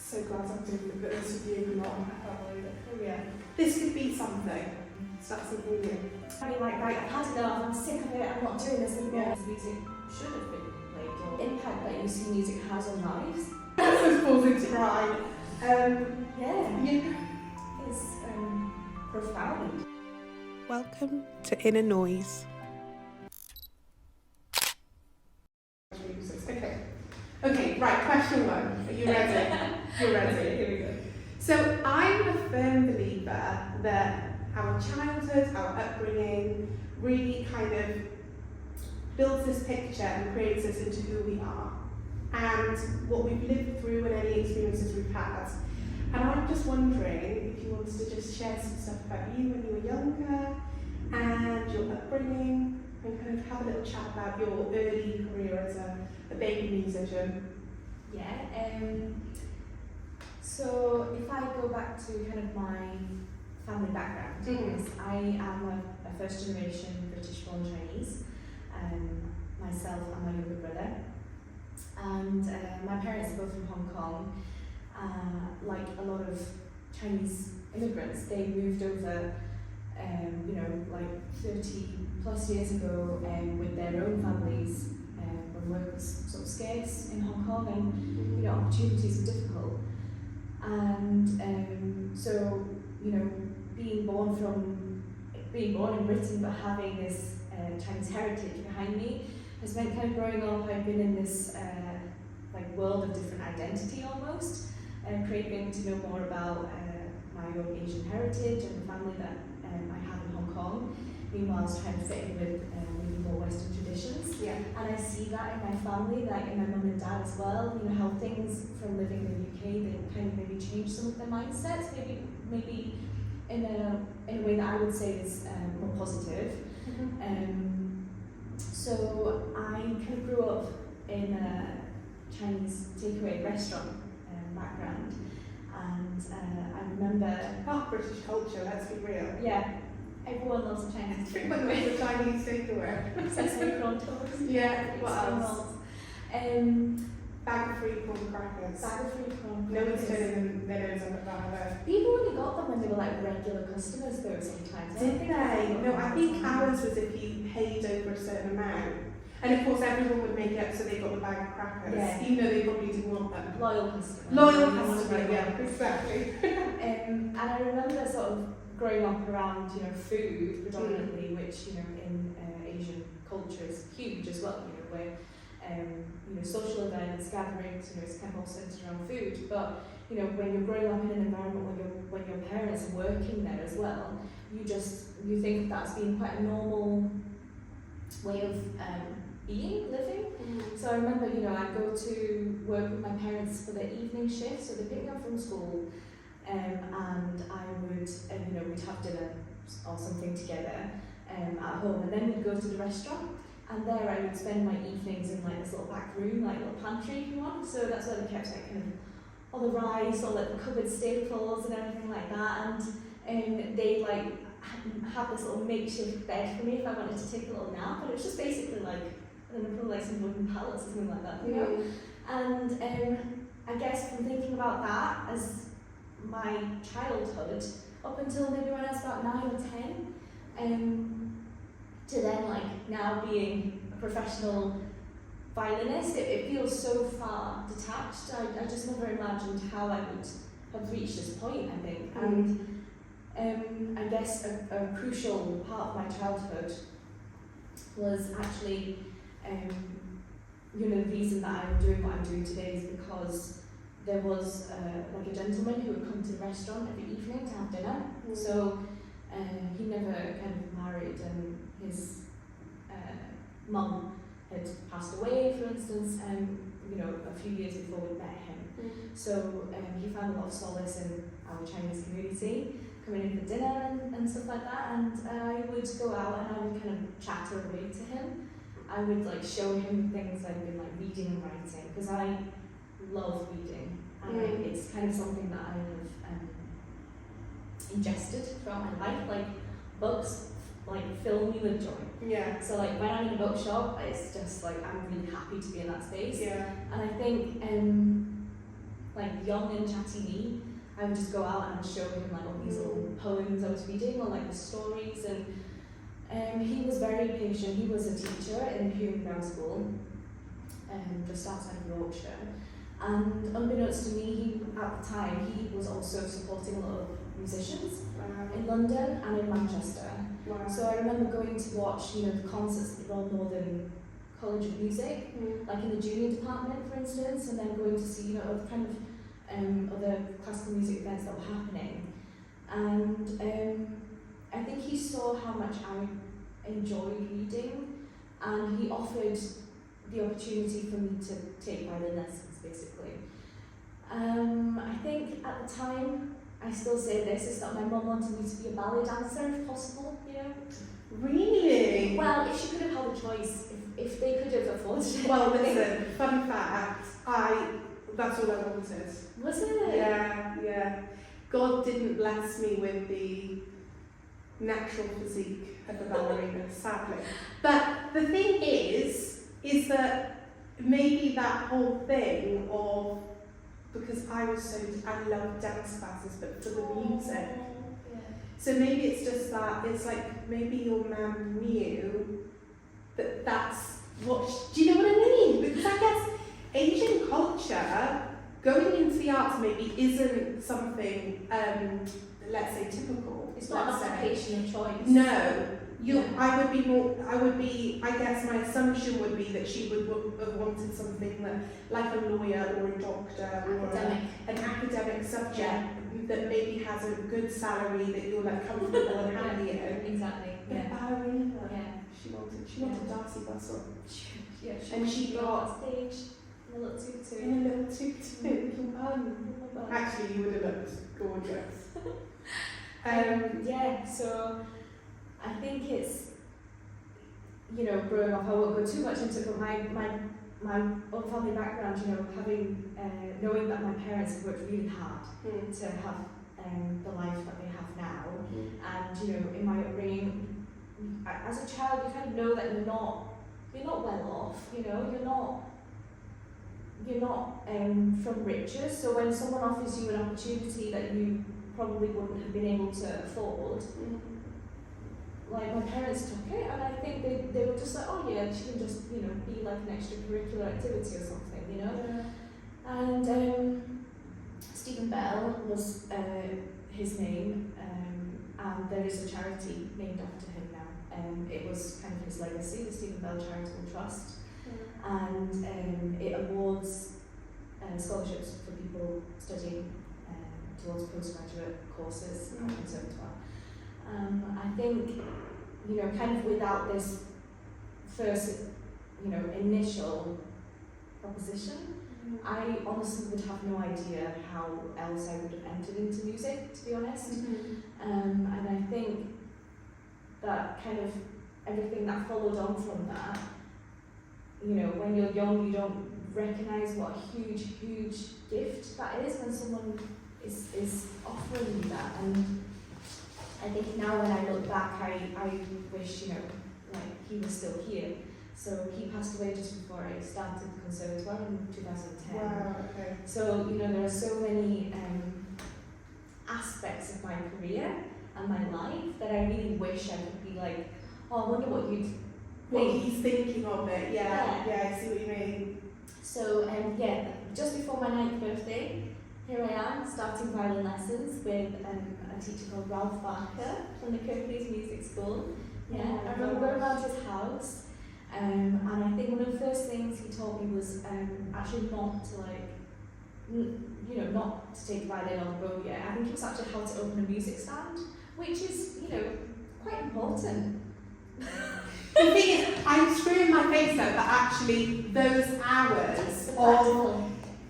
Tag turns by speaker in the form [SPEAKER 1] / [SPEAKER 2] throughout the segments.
[SPEAKER 1] So glad I'm doing this with you and not oh yeah, this could be something. Start something new.
[SPEAKER 2] I mean, like, right, I've had enough, I'm sick of it, I'm not doing this anymore.
[SPEAKER 1] Yeah.
[SPEAKER 2] Music should have been played, or impact that you see music has on lives.
[SPEAKER 1] That's just pausing to cry.
[SPEAKER 2] Yeah. It's profound.
[SPEAKER 1] Welcome to Inner Noise. Okay, right, question one. Are you ready? You're ready.
[SPEAKER 2] Okay, here we go.
[SPEAKER 1] So I'm a firm believer that our childhood, our upbringing really kind of builds this picture and creates us into who we are and what we've lived through and any experiences we've had. And I'm just wondering if you wanted to just share some stuff about you when you were younger and your upbringing and kind of have a little chat about your early career as a baby musician.
[SPEAKER 2] Yeah, so if I go back to kind of my family background, because I am a first generation British born Chinese, myself and my younger brother, and my parents are both from Hong Kong. Like a lot of Chinese immigrants, they moved over, like 30 plus years ago with their own families when work was sort of scarce in Hong Kong and opportunities were difficult. And so being born in Britain but having this Chinese heritage behind me has meant kind of growing up I've been in this world of different identity almost, craving to know more about my own Asian heritage and the family that I have in Hong Kong, meanwhile trying to fit in with maybe more Western traditions.
[SPEAKER 1] Yeah.
[SPEAKER 2] And I see that in my family, like in my mum and dad as well, how things from living in the UK, they kind of maybe change some of their mindsets, maybe in a way that I would say is more positive. So I kind of grew up in a Chinese takeaway restaurant background, and I remember
[SPEAKER 1] British culture, let's be real.
[SPEAKER 2] Yeah, everyone loves Chinese food.
[SPEAKER 1] Everyone loves a Chinese takeaway.
[SPEAKER 2] Sesame prontos.
[SPEAKER 1] Yeah, what else?
[SPEAKER 2] Bag
[SPEAKER 1] of free prawn crackers.
[SPEAKER 2] Bag of free prawn
[SPEAKER 1] No one's
[SPEAKER 2] crackers.
[SPEAKER 1] turning their nose up at that either.
[SPEAKER 2] People only got them when they were like regular customers though sometimes.
[SPEAKER 1] Did they? No, I think ours was if you paid over a certain amount. And of course everyone would make it up so they got the bag of crackers, even though they probably didn't want them.
[SPEAKER 2] Loyal customer.
[SPEAKER 1] Loyal customer, yeah, exactly.
[SPEAKER 2] And I remember sort of growing up around, food predominantly, which, in Asian culture is huge as well, where, social events, gatherings, it's kind of all centered around food. But, when you're growing up in an environment when your parents are working there as well, you think that's being quite a normal way of living. So I remember, I'd go to work with my parents for their evening shift, so they pick me up from school, and I would, we'd have dinner or something together at home, and then we'd go to the restaurant, and there I would spend my evenings in like this little back room, like little pantry if you want, so that's where they kept like kind of all the rice, all like the cupboard staples and everything like that, and they'd like have this little makeshift bed for me if I wanted to take a little nap, and it was just basically like, I don't know, probably like some wooden pallets or something like that, And I guess from thinking about that as my childhood, up until maybe when I was about 9 or 10, to then like now being a professional violinist, it feels so far detached. I just never imagined how I would have reached this point, I think. And I guess a crucial part of my childhood was actually, the reason that I'm doing what I'm doing today is because there was like a gentleman who would come to the restaurant every evening to have dinner. So he never kind of married, and his mum had passed away, for instance, a few years before we met him. So he found a lot of solace in our Chinese community, coming in for dinner and stuff like that, and I would go out and I would kind of chatter away to him. I would like show him things I've been like reading and writing, because I love reading, and it's kind of something that I have ingested throughout my life. Like books like fill me with joy.
[SPEAKER 1] Yeah.
[SPEAKER 2] So like when I'm in a bookshop, it's just like I'm really happy to be in that space.
[SPEAKER 1] Yeah.
[SPEAKER 2] And I think like young and chatty me, I would just go out and I'd show him like all these little poems I was reading, or like the stories, and he was very patient. He was a teacher in Hume Grammar School, just outside of Yorkshire, and unbeknownst to me, at the time, he was also supporting a lot of musicians in London and in Manchester.
[SPEAKER 1] Wow.
[SPEAKER 2] So I remember going to watch, the concerts at the Royal Northern College of Music, like in the junior department, for instance, and then going to see, other kind of other classical music events that were happening. And I think he saw how much I enjoyed reading, and he offered the opportunity for me to take violin lessons, basically. I think at the time, I still say this, is that my mum wanted me to be a ballet dancer if possible,
[SPEAKER 1] Really?
[SPEAKER 2] Well, if she could have had a choice, if they could have afforded it.
[SPEAKER 1] Well, listen, fun fact, that's all I wanted.
[SPEAKER 2] Was it?
[SPEAKER 1] Yeah. God didn't bless me with the natural physique of a ballerina, sadly. But the thing is that maybe that whole thing of, because I love dance classes, but for the music.
[SPEAKER 2] Yeah.
[SPEAKER 1] So maybe it's just that, it's like maybe your mum knew that that's what, do you know what I mean? Because I guess Asian culture, going into the arts maybe isn't something, let's say, typical.
[SPEAKER 2] It's not an occupation of choice.
[SPEAKER 1] No. I guess my assumption would be that she would have wanted something like a lawyer or a doctor or an academic subject that maybe has a good salary that you're like comfortable and happy in.
[SPEAKER 2] Exactly.
[SPEAKER 1] But ballerina, she wanted Darcy Russell. And she got
[SPEAKER 2] stage in a little tutu.
[SPEAKER 1] In a little tutu. Actually, you would have looked gorgeous.
[SPEAKER 2] So I think it's, growing up, I won't go too much into it, but my own family background, having, knowing that my parents have worked really hard to have the life that they have now, and, in my upbringing, as a child, you kind of know that you're not well off, you're not from riches, so when someone offers you an opportunity that you probably wouldn't have been able to afford, like my parents took it, and I think they were just like, oh yeah, she can just, be like an extracurricular activity or something, And Stephen Bell was his name, and there is a charity named after him now. It was kind of his legacy, the Stephen Bell Charitable Trust, and it awards scholarships for people studying towards postgraduate courses at Conservatoire. I think, kind of without this first, initial proposition, I honestly would have no idea how else I would have entered into music, to be honest. And I think that kind of everything that followed on from that, when you're young, you don't recognise what a huge, huge gift that is when someone is offering you that. And I think now when I look back, I wish, he was still here. So he passed away just before I started the Conservatoire in 2010.
[SPEAKER 1] Wow, okay.
[SPEAKER 2] So, there are so many aspects of my career and my life that I really wish I could be like, oh, I wonder what you'd think.
[SPEAKER 1] He's thinking of it, yeah, I see what you mean.
[SPEAKER 2] So, just before my 9th birthday, here I am, starting violin lessons with a teacher called Ralph Barker from the Kirklees Music School. I remember going around his house, and I think one of the first things he taught me was actually not to not to take the violin on the road yet. I think it was actually how to open a music stand, which is, quite important.
[SPEAKER 1] The thing is, I'm screwing my face out, but actually those hours of,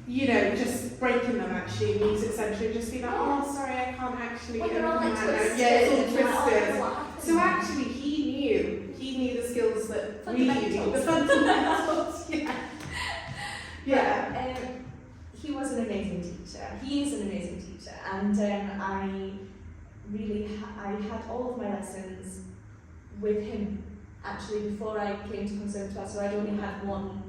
[SPEAKER 1] just breaking them actually in music centre, just be like, oh, sorry, I can't actually.
[SPEAKER 2] Well, they're all like twisted.
[SPEAKER 1] Yeah, it's all twisted.
[SPEAKER 2] Like,
[SPEAKER 1] so actually, he knew the skills that we knew, the fundamentals.
[SPEAKER 2] He was an amazing teacher. He is an amazing teacher, and I had all of my lessons with him actually before I came to Conservatoire. So I'd only had one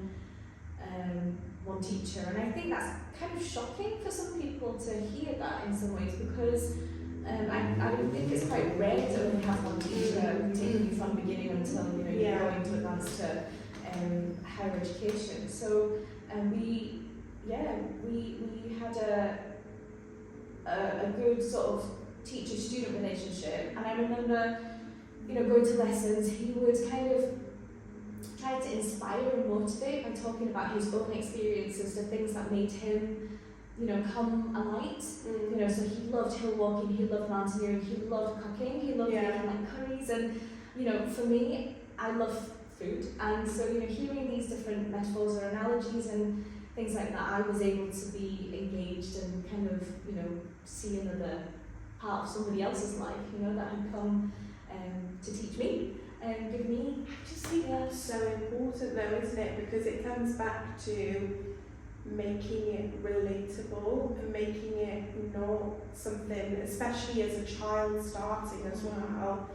[SPEAKER 2] one teacher, and I think that's kind of shocking for some people to hear that in some ways, because I think it's quite rare to only have one teacher taking you from beginning until you're going to advance to higher education. So we had a good sort of teacher-student relationship, and I remember going to lessons, he would kind of try to inspire and motivate by talking about his own experiences, the things that made him come alight. So he loved hill walking, he loved mountaineering, he loved cooking, he loved making like curries, and for me, I love food, and so hearing these different metaphors or analogies and things like that, I was able to be engaged and kind of see another part of somebody else's life that had come to teach me and give me.
[SPEAKER 1] I just think that's so important though, isn't it? Because it comes back to making it relatable and making it not something, especially as a child starting as well,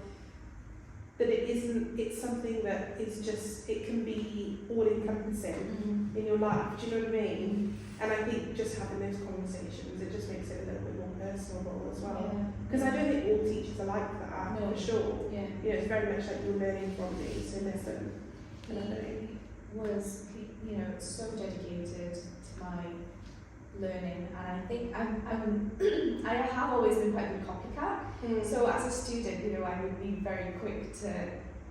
[SPEAKER 1] that it's something that is just, it can be all-encompassing in your life, do you know what I mean? And I think just having those conversations, it just makes it a little bit more personable as well. Because I don't think all teachers are like that, for sure. It's very much like you're learning from me, so listen.
[SPEAKER 2] He was, so dedicated to my learning, and I think I have always been quite a good copycat. So as a student, I would be very quick to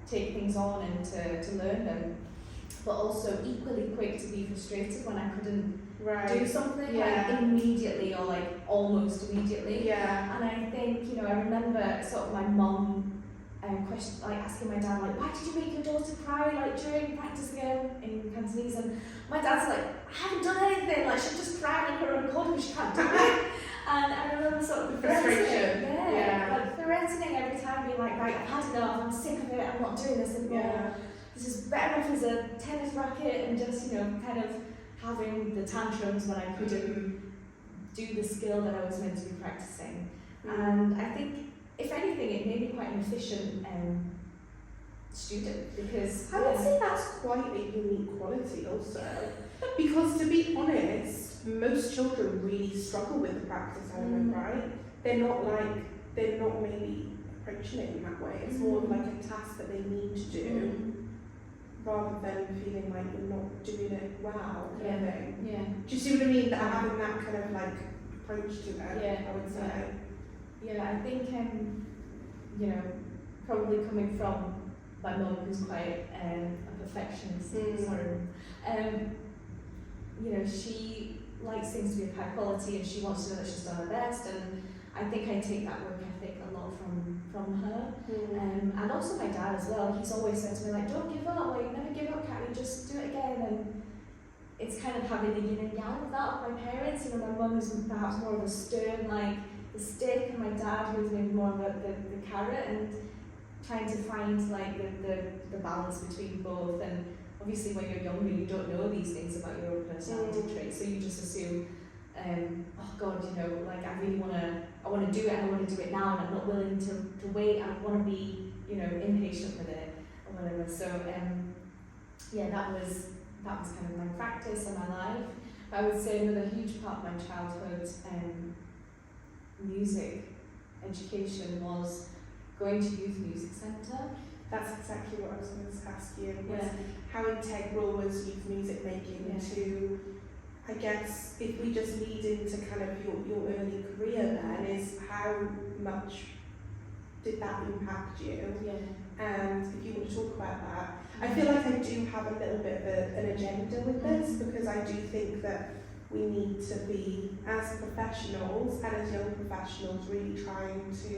[SPEAKER 2] take things on and to learn them, but also equally quick to be frustrated when I couldn't do something like immediately or like almost immediately. And I think I remember sort of my mum asking my dad like, why did you make your daughter cry like during practice again in Cantonese? And my dad's like, I haven't done anything, like she'll just cry on her own accord because she can't do it. And I remember sort of
[SPEAKER 1] frustration,
[SPEAKER 2] like threatening every time, being like, right, I've had enough, I'm sick of it, I'm not doing this anymore. This is better off as a tennis racket, and just kind of having the tantrums when I couldn't do the skill that I was meant to be practicing. And I think, if anything, it made me quite an efficient student, because
[SPEAKER 1] I would say that's quite a unique quality also, because to be honest, most children really struggle with the practice element, right? They're not maybe approaching it in that way. It's more of like a task that they need to do, rather than feeling like you're not doing it well, kind of thing. Do you see what I mean? That having that kind of like approach to it, I would say.
[SPEAKER 2] I think probably coming from my mum, who's quite a perfectionist, she likes things to be of high quality, and she wants to know that she's done her best, and I think I take that work ethic a lot from her. And also my dad as well, he's always said to me like, don't give up, like never give up, Kat, just do it again. And it's kind of having the yin and yang of that of my parents. My mum is perhaps more of a stern, like the stick, and my dad who's maybe more of the carrot, and trying to find like the balance between both. And obviously when you're younger, you don't know these things about your own personality traits, so you just assume, oh God, like I really want to do it, and I want to do it now, and I'm not willing to wait, I want to be, impatient with it, or whatever. So that was kind of my practice and my life. But I would say another huge part of my childhood music education was going to youth music centre.
[SPEAKER 1] That's exactly what I was going to ask you. How integral was youth music making to, I guess, if we just lead into kind of your early career then, is how much did that impact you? And if you want to talk about that, I feel like I do have a little bit of an agenda with this, because I do think that we need to be, as professionals and as young professionals, really trying to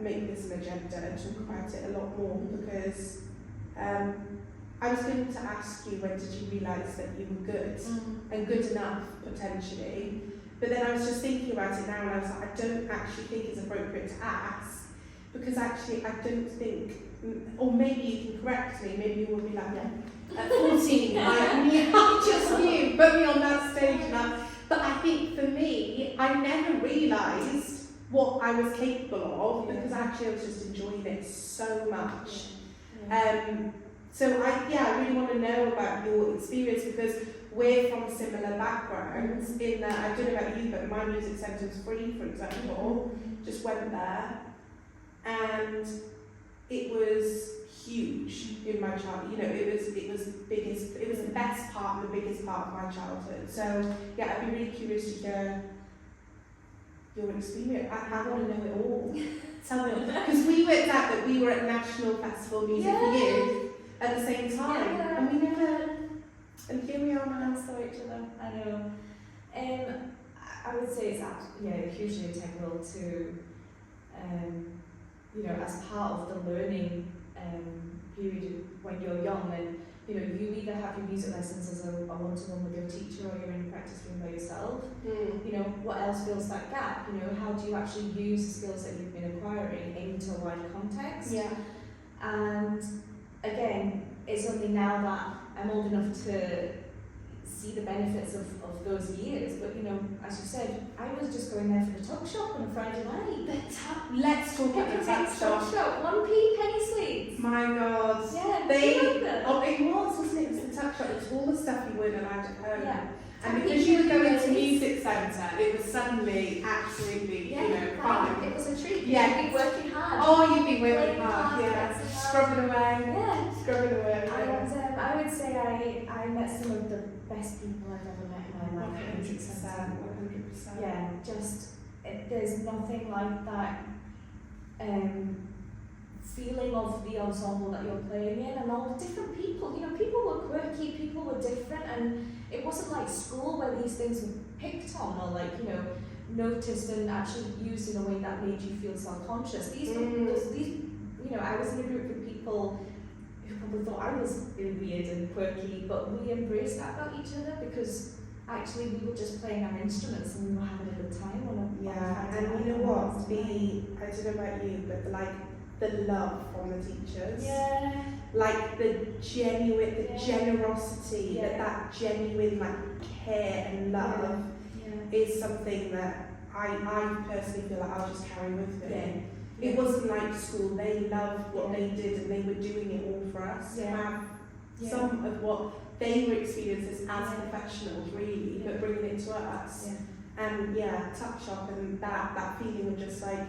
[SPEAKER 1] make this an agenda and talk about it a lot more, because I was going to ask you, when did you realise that you were good and good enough potentially, but then I was just thinking about it now, and I was like, I don't actually think it's appropriate to ask, because actually I don't think, or maybe you can correct me, maybe you will be like, at 14, I just knew, put me on that stage now. But I think for me, I never realised what I was capable of, because actually I was just enjoying it so much. So I really want to know about your experience, because we're from similar backgrounds in that, I don't know about you, but my music centre was free, for example, just went there, and it was huge in my childhood. You know, it was the best part and the biggest part of my childhood. So yeah, I'd be really curious to hear your experience. I want to know it all. Tell me, because we worked out that we were at National Festival Music for Youth at the same time, and we never. And here we are now.
[SPEAKER 2] Saw each other. I know. I would say it's hugely integral to, you know, as part of the learning period when you're young, and you know, you either have your music lessons as a one-to-one with your teacher, or you're in a practice room by yourself. You know, what else fills that gap? You know, how do you actually use the skills that you've been acquiring into a wider context?
[SPEAKER 1] Yeah.
[SPEAKER 2] And again, it's only now that I'm old enough to see the benefits of those years, but you know, as you said, I was just going there for the tuck shop on a Friday night.
[SPEAKER 1] Let's talk about the tuck shop.
[SPEAKER 2] 1p penny sweets.
[SPEAKER 1] My God.
[SPEAKER 2] Yeah,
[SPEAKER 1] it wasn't it? It was the tuck shop. It was all the stuff you weren't allowed at home.
[SPEAKER 2] Yeah.
[SPEAKER 1] And because you were going to music centre, it was suddenly absolutely, you know, fun.
[SPEAKER 2] It was a treat.
[SPEAKER 1] Yeah.
[SPEAKER 2] You'd be working hard.
[SPEAKER 1] Oh, you'd be working hard, yeah. Scrubbing away.
[SPEAKER 2] Yeah.
[SPEAKER 1] Scrubbing away.
[SPEAKER 2] And I would say I met some of the best people I've ever met in my life.
[SPEAKER 1] 100%.
[SPEAKER 2] Yeah, there's nothing like that feeling of the ensemble that you're playing in, and all the different people. You know, people were quirky, people were different, and it wasn't like school where these things were picked on or like, you know, noticed and actually used in a way that made you feel self-conscious. These, you know, I was in a group of people who probably thought I was really weird and quirky, but we embraced that about each other because actually we were just playing our instruments and we were having a good time on a
[SPEAKER 1] and you know what? I don't know about you, but the love from the teachers.
[SPEAKER 2] Yeah.
[SPEAKER 1] Like the generosity, that genuine like care and love is something that I personally feel like I'll just carry with me.
[SPEAKER 2] Yeah.
[SPEAKER 1] It wasn't like school, they loved what they did and they were doing it all for us to have some of what they were experiencing as professionals really, but bringing it to us. And tuck shop and that feeling of just like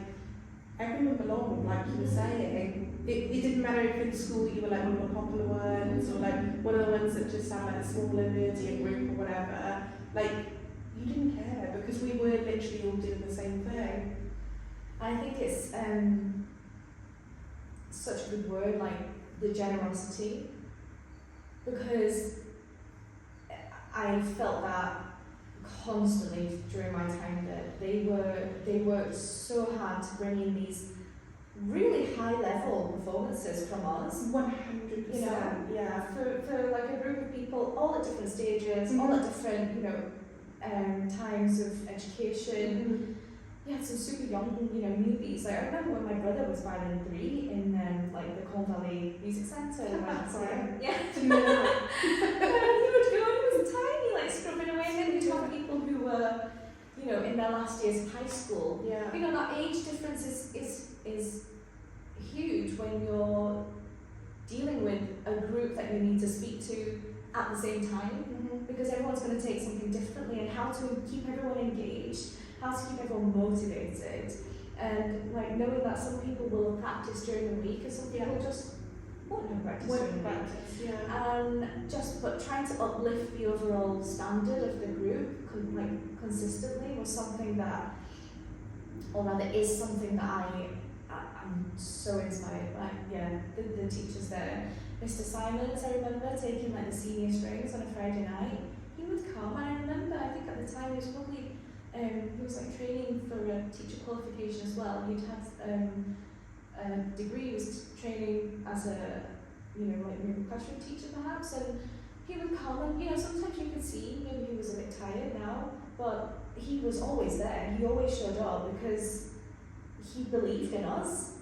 [SPEAKER 1] everyone belonged, like you were saying. It didn't matter if in school you were like one of the popular ones or like one of the ones that just had like a smaller nerdy group or whatever. Like you didn't care because we were literally all doing the same thing.
[SPEAKER 2] I think it's such a good word, like the generosity, because I felt that constantly during my time there. They worked so hard to bring in these really high level performances from us.
[SPEAKER 1] 100%.
[SPEAKER 2] You know, for like a group of people, all at different stages, all at different, you know, times of education. Yeah, some super young, you know, newbies. Like I remember when my brother was violin 3 in like the Colne Valley Music Centre. Yeah. He would go and he was tiny, like scrubbing away, and then we'd have people who were, you know, in their last years of high school.
[SPEAKER 1] Yeah.
[SPEAKER 2] You know, that age difference is huge when you're dealing with a group that you need to speak to at the same time, because everyone's going to take something differently, and how to keep everyone engaged, how to keep everyone motivated, and like knowing that some people will have practiced during the week and some people just won't have practice during the week. And but trying to uplift the overall standard of the group consistently was something that, or rather is something that I'm so inspired by. The teachers there. Mr. Simons, I remember taking like the senior strings on a Friday night. He would come, and I remember, I think at the time he was probably he was like training for a teacher qualification as well. He'd had a degree, he was training as a, you know, like maybe classroom teacher perhaps, and he would come and, you know, sometimes you could see maybe he was a bit tired now, but he was always there. He always showed up because he believed in us.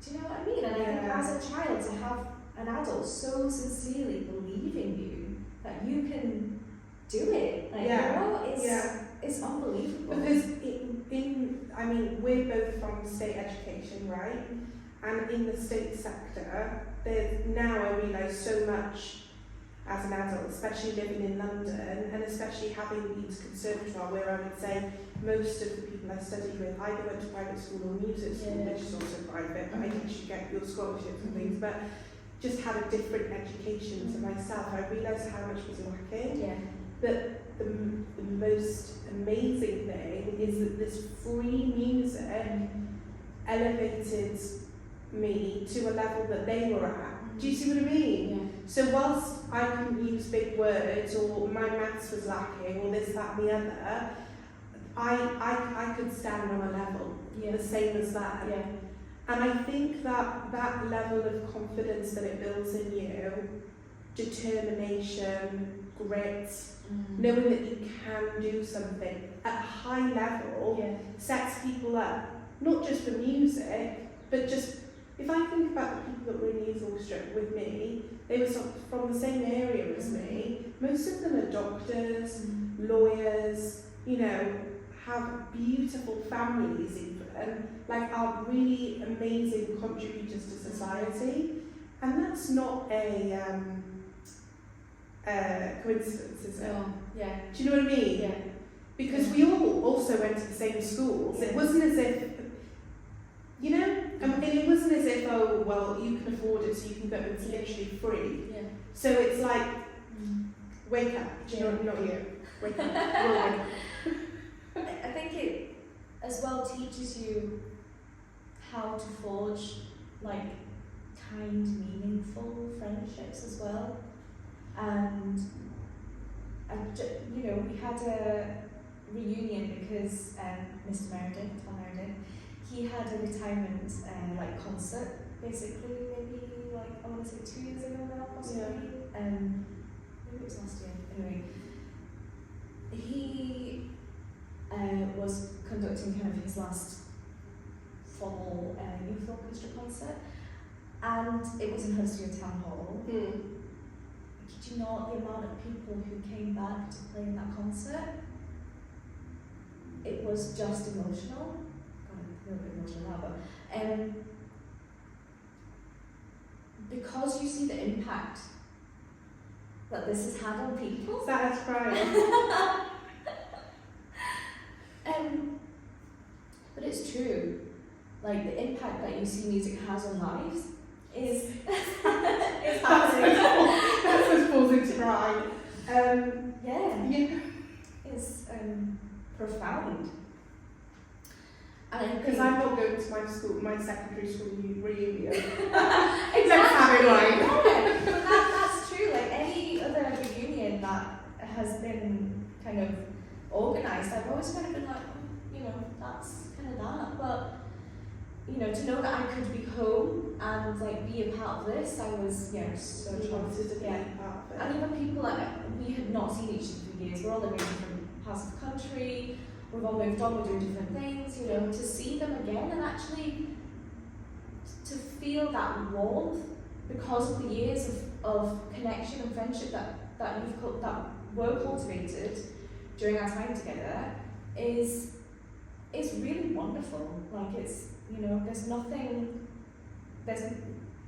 [SPEAKER 2] Do you know what I mean? And I think as a child to have an adult so sincerely believe in you that you can do it, like, you know, it's unbelievable.
[SPEAKER 1] Because I mean, we're both from state education, right? And in the state sector, there's now I realise so much as an adult, especially living in London, and especially having been to Conservatoire, where I would say most of the people I studied with either went to private school or music school, which is also private, but I guess you get your scholarships and things, but just had a different education to myself. I realised how much was lacking.
[SPEAKER 2] Yeah.
[SPEAKER 1] But the most amazing thing is that this free music elevated me to a level that they were at. Do you see what I mean?
[SPEAKER 2] Yeah.
[SPEAKER 1] So whilst I couldn't use big words, or my maths was lacking, or this, that and the other, I could stand on a level, the same as that.
[SPEAKER 2] Yeah.
[SPEAKER 1] And I think that that level of confidence that it builds in you, determination, grit, knowing that you can do something at a high level, sets people up, not just for music, but just, if I think about the people that were in the youth orchestra with me, they were sort of from the same area as me. Most of them are doctors, lawyers, you know, have beautiful families even, like are really amazing contributors to society. And that's not a coincidence, is it?
[SPEAKER 2] Yeah.
[SPEAKER 1] Do you know what I mean?
[SPEAKER 2] Yeah.
[SPEAKER 1] Because we all also went to the same schools. It wasn't as if, you know, and it wasn't as if, oh, well, you can afford it, so you can go, it's literally free.
[SPEAKER 2] Yeah.
[SPEAKER 1] So it's like, wake up. Do you know, not you. Wake up. You'll wake up.
[SPEAKER 2] I think it as well teaches you how to forge like kind, meaningful friendships as well. And you know, we had a reunion because Mr. Meredith, Tom Meredith, he had a retirement like concert, basically maybe like I want to say 2 years ago now, possibly. Maybe it was last year. Anyway, he was conducting kind of his last formal youth orchestra concert, and it was in Huddersfield Town Hall. Did you know the amount of people who came back to play in that concert? It was just emotional. God, I'm a little bit emotional now, but because you see the impact that this has had on people.
[SPEAKER 1] That's right.
[SPEAKER 2] But it's true. Like the impact that you see music has on lives is it's
[SPEAKER 1] That's what's causing to cry.
[SPEAKER 2] It's profound. And
[SPEAKER 1] because I'm not going to my school, my secondary school reunion.
[SPEAKER 2] Exactly.
[SPEAKER 1] Let's have it right.
[SPEAKER 2] That's true. Like any other reunion that has been kind of organised, I've always kind of been like, you know, that's kind of that. But you know, to know that I could be home and like be a part of this, I was so
[SPEAKER 1] wanted to be a part of it.
[SPEAKER 2] And even people that we had not seen each other for years, we're all living in different parts of the country, we've all moved on, we're doing different things, you know, to see them again and actually to feel that warmth because of the years of connection and friendship that were cultivated during our time together is really wonderful. Like it's, you know, there's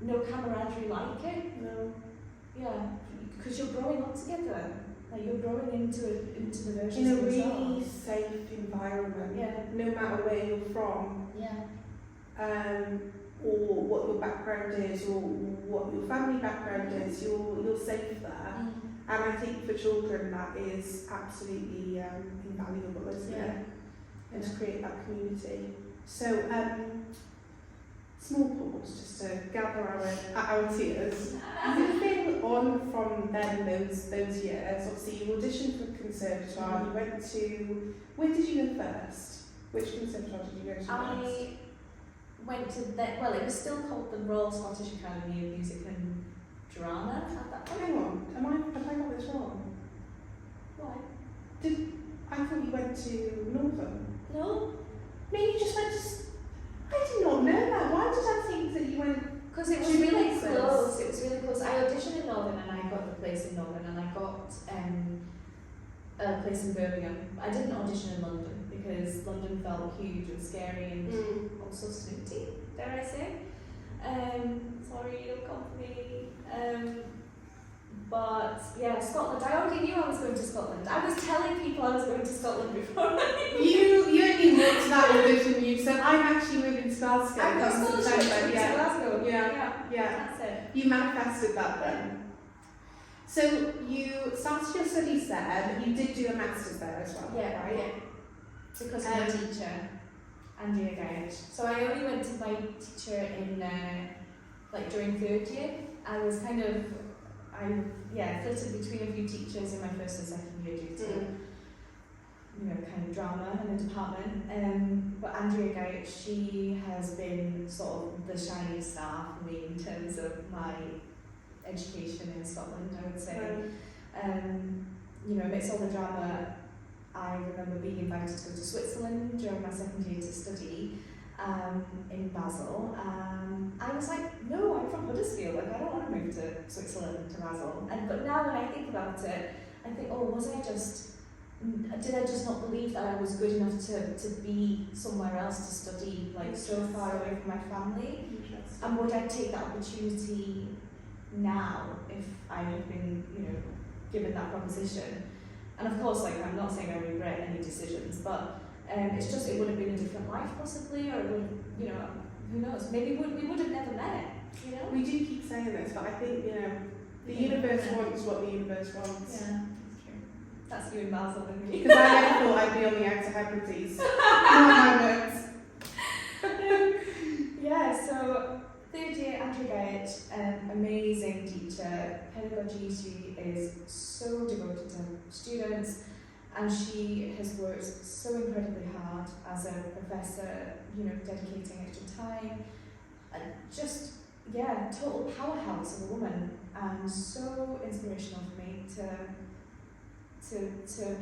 [SPEAKER 2] no camaraderie like it.
[SPEAKER 1] No.
[SPEAKER 2] Yeah, because you're growing up together. Like you're growing into the version
[SPEAKER 1] In a
[SPEAKER 2] of
[SPEAKER 1] really
[SPEAKER 2] yourself.
[SPEAKER 1] safe environment.
[SPEAKER 2] Yeah.
[SPEAKER 1] No matter where you're from.
[SPEAKER 2] Yeah.
[SPEAKER 1] Or what your background is, or what your family background is, you're safe there. And I think for children that is absolutely invaluable, isn't it? And to create that community. So, small pause just to gather our tears. Moving on from then those years, obviously you auditioned for Conservatoire, you went to, where did you go first? Which Conservatoire did you go to first?
[SPEAKER 2] I went to it was still called the Royal Scottish Academy of Music and Drama at that point.
[SPEAKER 1] Hang on, have I got this wrong?
[SPEAKER 2] Why?
[SPEAKER 1] I thought you went to Northern.
[SPEAKER 2] No.
[SPEAKER 1] No, you just went to... I did not know that. Why did I think that you went...
[SPEAKER 2] Because it was really close. It was really close. I auditioned in Northern and I got the place in Northern, and I got a place in Birmingham. I didn't audition in London because London felt huge and scary and also snooty, dare I say. Sorry, don't come for me. But yeah, Scotland, I already knew I was going to Scotland. I was telling people I was going to Scotland before.
[SPEAKER 1] You only walked that audition, you said, I'm actually moving to Glasgow.
[SPEAKER 2] I've got
[SPEAKER 1] That's
[SPEAKER 2] scholarship
[SPEAKER 1] September,
[SPEAKER 2] to
[SPEAKER 1] yeah.
[SPEAKER 2] Glasgow.
[SPEAKER 1] Yeah.
[SPEAKER 2] That's it.
[SPEAKER 1] You manifested that then. So you started your studies there, but you did do a master's there as well,
[SPEAKER 2] Yeah,
[SPEAKER 1] right?
[SPEAKER 2] yeah. Because of my teacher, Andrea Gage. So I only went to my teacher in, like during third year. I was kind of, flitted between a few teachers in my first and second year due to, kind of drama in the department. But Andrea Gage, she has been sort of the shining star for me in terms of my education in Scotland, I would say. Amidst all the drama, I remember being invited to go to Switzerland during my second year to study in Basel. I was like, no, I'm from Huddersfield, like I don't want to move to Switzerland, to Basel. But now when I think about it, I think, did I just not believe that I was good enough to be somewhere else to study, like so far away from my family? And would I take that opportunity now if I had been, given that proposition? And of course, like I'm not saying I regret any decisions, but it's just it would have been a different life possibly, or it would, who knows? Maybe we would have never met.
[SPEAKER 1] We do keep saying this, but I think the universe wants what the universe wants.
[SPEAKER 2] Yeah, that's true. That's you in Basel with me.
[SPEAKER 1] Because I never thought I'd be on the Outer Hebrides. Not my words.
[SPEAKER 2] Yeah, so third year, Andrea Gage, amazing teacher. Pedagogy, she is so devoted to students, and she has worked so incredibly hard as a professor, dedicating extra time. And just, total powerhouse of a woman, and so inspirational for me to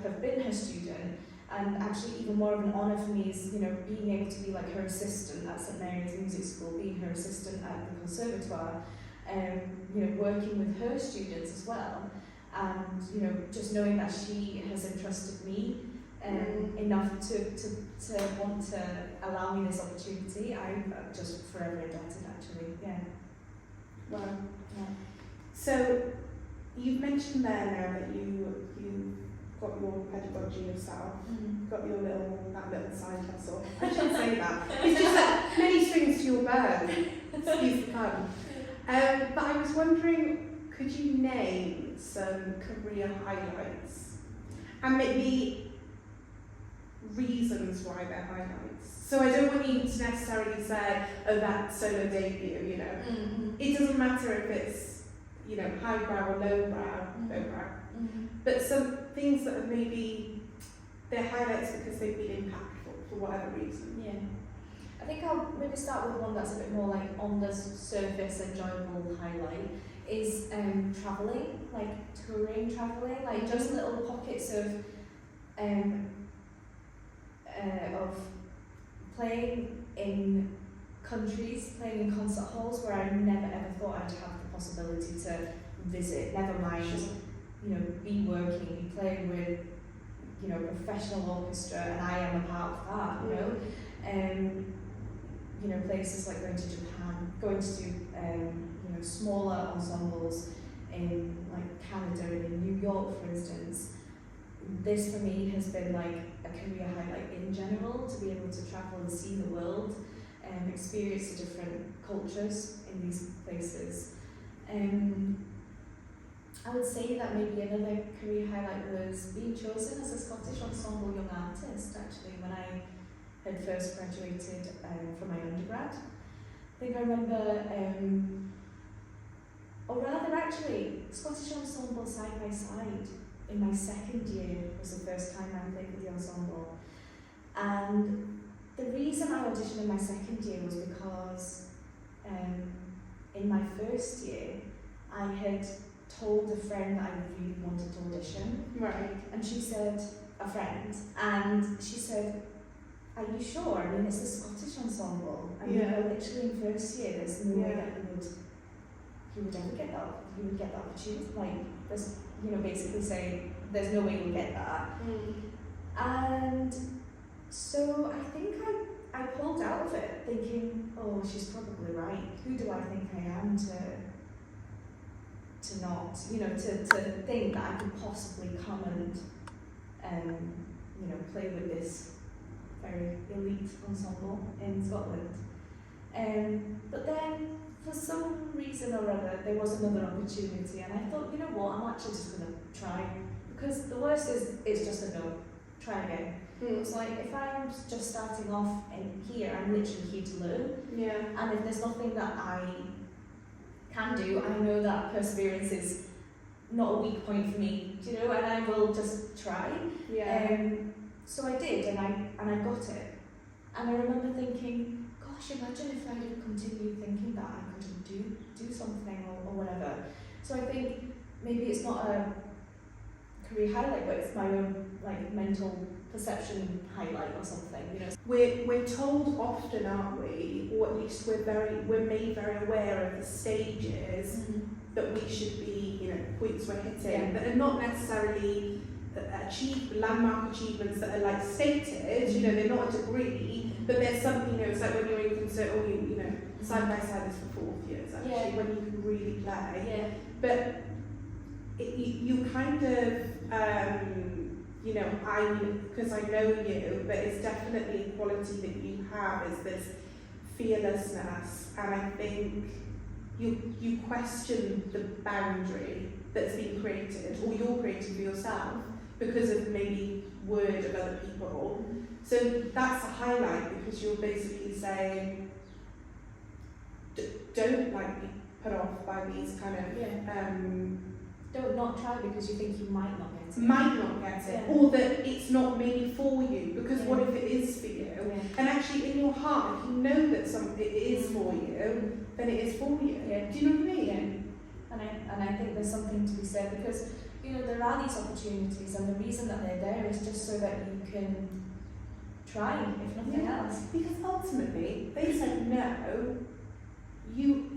[SPEAKER 2] have been her student. And actually even more of an honour for me is, being able to be like her assistant at St Mary's Music School, being her assistant at the Conservatoire, working with her students as well. And, just knowing that she has entrusted me enough to want to allow me this opportunity, I'm just forever indebted actually, yeah.
[SPEAKER 1] Wow.
[SPEAKER 2] Yeah.
[SPEAKER 1] So, you've mentioned there now that you got your pedagogy yourself, got your that little side hustle. I shouldn't say that. It's just that many strings to your bow. Excuse the pun. But I was wondering, could you name some career highlights and maybe reasons why they're highlights? So I don't want you to necessarily say, oh, that solo debut, It doesn't matter if it's, highbrow or lowbrow. But some things that have maybe, they're highlights because they've been impactful for whatever reason.
[SPEAKER 2] Yeah. I think I'll maybe start with one that's a bit more like on the surface enjoyable highlight is travelling, like touring travelling, like just little pockets of playing in countries, playing in concert halls where I never ever thought I'd have the possibility to visit, never mind, be working, be playing with, professional orchestra, and I am a part of that, places like going to Japan, going to do, smaller ensembles in like Canada and in New York, for instance. This for me has been like a career highlight in general, to be able to travel and see the world and experience the different cultures in these places. I would say that maybe another career highlight was being chosen as a Scottish Ensemble Young Artist, actually, when I had first graduated from my undergrad. I think I remember, or rather actually, Scottish Ensemble side by side in my second year was the first time I played with the ensemble. And the reason I auditioned in my second year was because in my first year, I had told a friend that I really wanted to audition.
[SPEAKER 1] Right.
[SPEAKER 2] And she said, a friend, and she said, are you sure? I mean, it's the Scottish Ensemble. I mean, you're literally in first year, there's no way that you would ever get that, you would get that opportunity. Like, there's, basically saying, there's no way you'll get that. And so I think I pulled out of it thinking, oh, she's probably right. Who do I think I am to not, you know, to think that I could possibly come and, you know, play with this very elite ensemble in Scotland. But then, for some reason or other, there was another opportunity, and I thought, you know what, I'm actually just going to try, because the worst is it's just a no. Try again. It's like, if I'm just starting off in here, I'm literally here to learn.
[SPEAKER 1] Yeah.
[SPEAKER 2] And if there's nothing that I can do, I know that perseverance is not a weak point for me, do you know, and I will just try.
[SPEAKER 1] Yeah.
[SPEAKER 2] So I did, and I got it. And I remember thinking, gosh, imagine if I had continued thinking that I couldn't do something or whatever. So I think maybe it's not a career highlight, but it's my own like mental perception highlight or something, you know.
[SPEAKER 1] We're told often, aren't we, or at least we're made very aware of the stages that we should be, you know, points we're hitting, that are not necessarily landmark achievements that are like stated, you know, they're not a degree, but there's some, you know, it's like when you're in concert, or you know, side by side is for 4 years actually, when you can really play. But you kind of, you know, because I know you, but it's definitely a quality that you have, is this fearlessness, and I think you question the boundary that's been created, or you're creating for yourself, because of maybe word of other people. So that's a highlight, because you're basically saying, don't like be put off by these kind of
[SPEAKER 2] don't not try because you think you might not get it.
[SPEAKER 1] Or that it's not maybe for you, because what if it is for you? And actually in your heart, if you know that it is for you, then it is for you. Do you know what I mean?
[SPEAKER 2] And I think there's something to be said, because, you know, there are these opportunities, and the reason that they're there is just so that you can try, if nothing else.
[SPEAKER 1] Because ultimately, they said no. You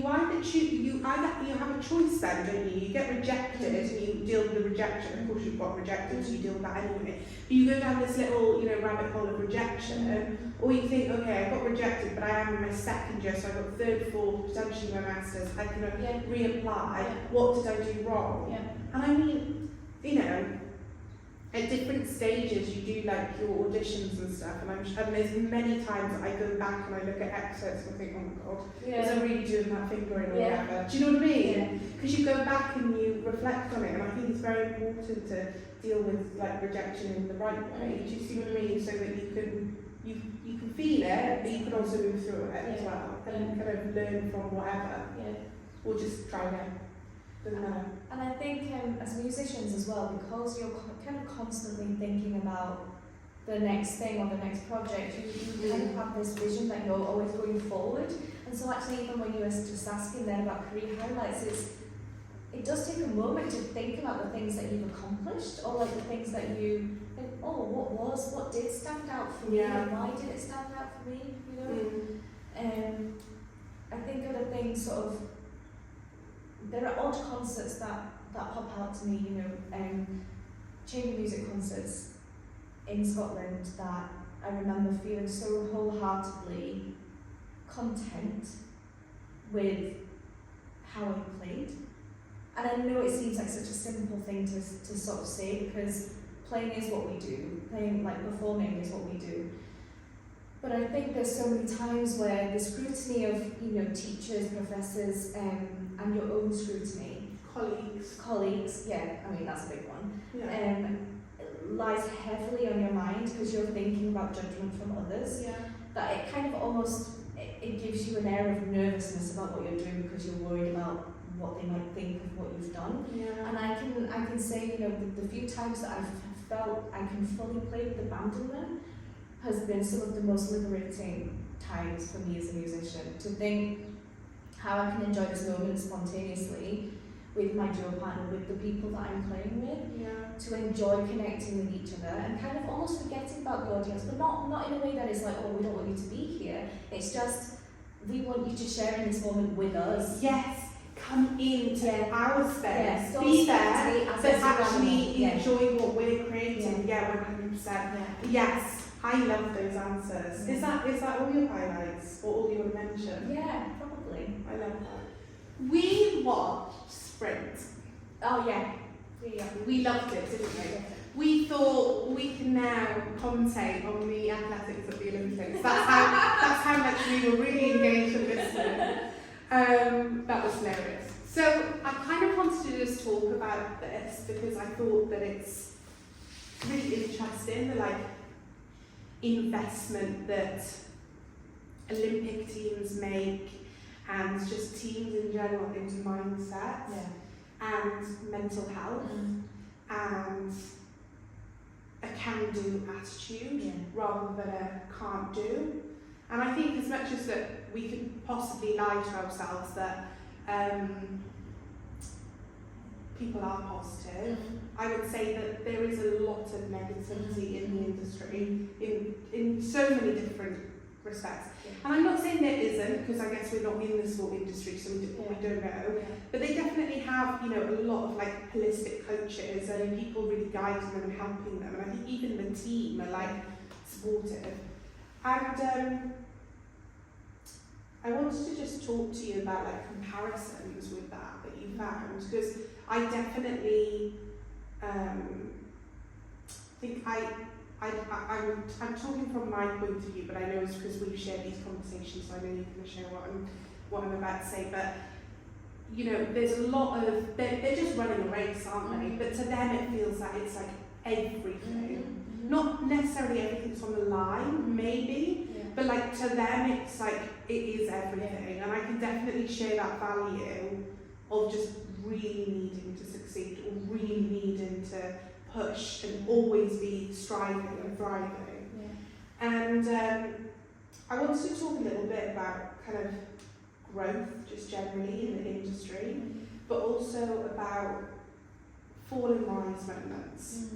[SPEAKER 1] either choose, you have a choice then, don't you? You get rejected and you deal with the rejection. Of course you've got rejected, so you deal with that anyway. But you go down this little, you know, rabbit hole of rejection, or you think, okay, I got rejected, but I am in my second year, so I got third, fourth, potentially my masters. I can reapply. What did I do wrong? And I mean, you know, at different stages you do like your auditions and stuff, and there's many times that I go back and I look at excerpts and I think, oh my god, is I really doing that fingering or whatever? Do you know what I mean? Because you go back and you reflect on it, and I think it's very important to deal with like rejection in the right way. Do you see what I mean? So that you can feel it, but you can also move through it as well, and kind of learn from whatever, or just try again. Doesn't matter.
[SPEAKER 2] And I think as musicians as well, because you're kind of constantly thinking about the next thing or the next project, you kind of have this vision that you're always going forward. And so actually, even when you were just asking then about career highlights, it does take a moment to think about the things that you've accomplished, or like the things that you think, oh, what did stand out for me, and why did it stand out for me, you know? I think other things sort of, there are odd concerts that pop out to me, you know, chamber music concerts in Scotland that I remember feeling so wholeheartedly content with how I played. And I know it seems like such a simple thing to sort of say, because playing is what we do, performing is what we do. But I think there's so many times where the scrutiny of, you know, teachers, professors, and your own scrutiny, colleagues, I mean that's a big one, lies heavily on your mind, because you're thinking about judgment from others. That it kind of almost, it gives you an air of nervousness about what you're doing, because you're worried about what they might think of what you've done. And I can say, you know, the few times that I've felt I can fully play with the abandonment has been some of the most liberating times for me as a musician, to think how I can enjoy this moment spontaneously with my duo partner, with the people that I'm playing with, to enjoy connecting with each other and kind of almost forgetting about the audience, but not in a way that is like, oh, we don't want you to be here. It's just, we want you to share in this moment with us.
[SPEAKER 1] Come into our space, be there, but actually enjoy what we're creating. 100%. Yes. I love those answers. Is that all your highlights, or all you want to mention?
[SPEAKER 2] Yeah, probably.
[SPEAKER 1] I love that. We watched Sprint.
[SPEAKER 2] Oh yeah.
[SPEAKER 1] We loved it, didn't we? We thought we can now commentate on the athletics of the Olympics. That's how much we were really engaged and listening. That was hilarious. So I kind of wanted to just talk about this because I thought that it's really interesting, the investment that Olympic teams make and just teams in general into mindset and mental health and a can-do attitude rather than a can't-do. And I think as much as that we could possibly lie to ourselves that people are positive, I would say that there is a lot of negativity in the industry in so many different respects. And I'm not saying there isn't, because I guess we're not in the sport industry, so we don't know. But they definitely have, a lot of holistic coaches and people really guiding them and helping them. And I think even the team are supportive. And I wanted to just talk to you about comparisons with that you found, because I definitely think I'm talking from my point of view, but I know it's because we've shared these conversations, so I know you're going to share what I'm about to say. But there's a lot of they're just running a race, aren't they? But to them, it feels like it's everything. Not necessarily everything's on the line, maybe, but to them, it's it is everything. And I can definitely share that value of just really needing to succeed or really needing to push and always be striving and thriving. And I wanted to talk a little bit about kind of growth just generally in the industry, but also about falling rise moments.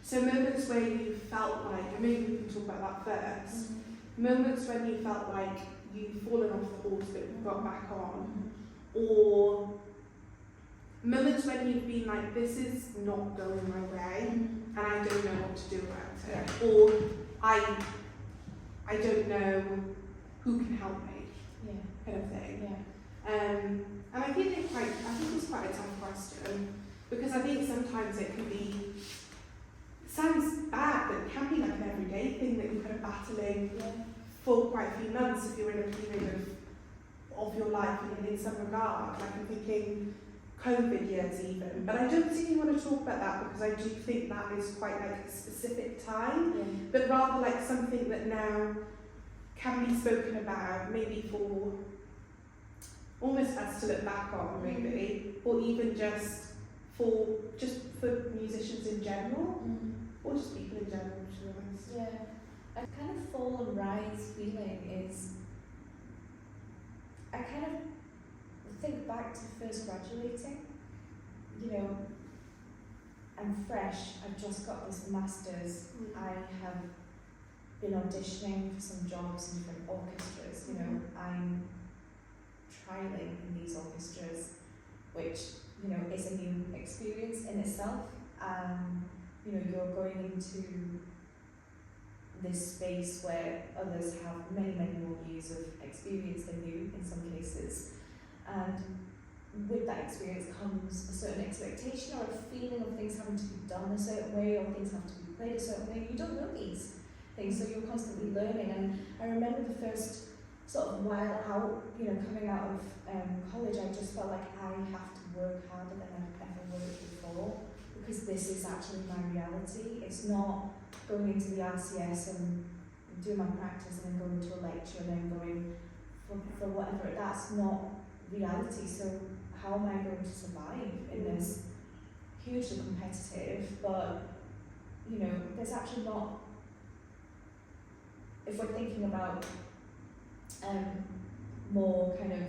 [SPEAKER 1] So moments where you felt and maybe we can talk about that first, moments when you felt like you've fallen off the horse but you've got back on, or moments when you've been this is not going my way and I don't know what to do about it, or I don't know who can help me, kind of thing. And I think it's quite a tough question, because I think sometimes it can be, it sounds bad, but it can be an everyday thing that you're kind of battling for quite a few months if you're in a period of your life in some regard. I'm thinking COVID years even, but I don't particularly want to talk about that because I do think that is quite a specific time, but rather something that now can be spoken about, maybe for almost us to look back on, maybe, or even just for musicians in general, or just people in general, to be honest.
[SPEAKER 2] A kind of fall and rise feeling is, I kind of think back to first graduating. I'm fresh, I've just got this master's, I have been auditioning for some jobs in different orchestras, I'm trialing in these orchestras, which, is a new experience in itself. You're going into this space where others have many, many more years of experience than you in some cases. And with that experience comes a certain expectation or a feeling of things having to be done a certain way or things have to be played a certain way. You don't know these things, so you're constantly learning. And I remember the first sort of while out, coming out of college, I just felt like I have to work harder than I've ever worked before, because this is actually my reality. It's not going into the RCS and doing my practice and then going to a lecture and then going for whatever. That's not reality. So how am I going to survive in this hugely competitive, but there's actually not, if we're thinking about more kind of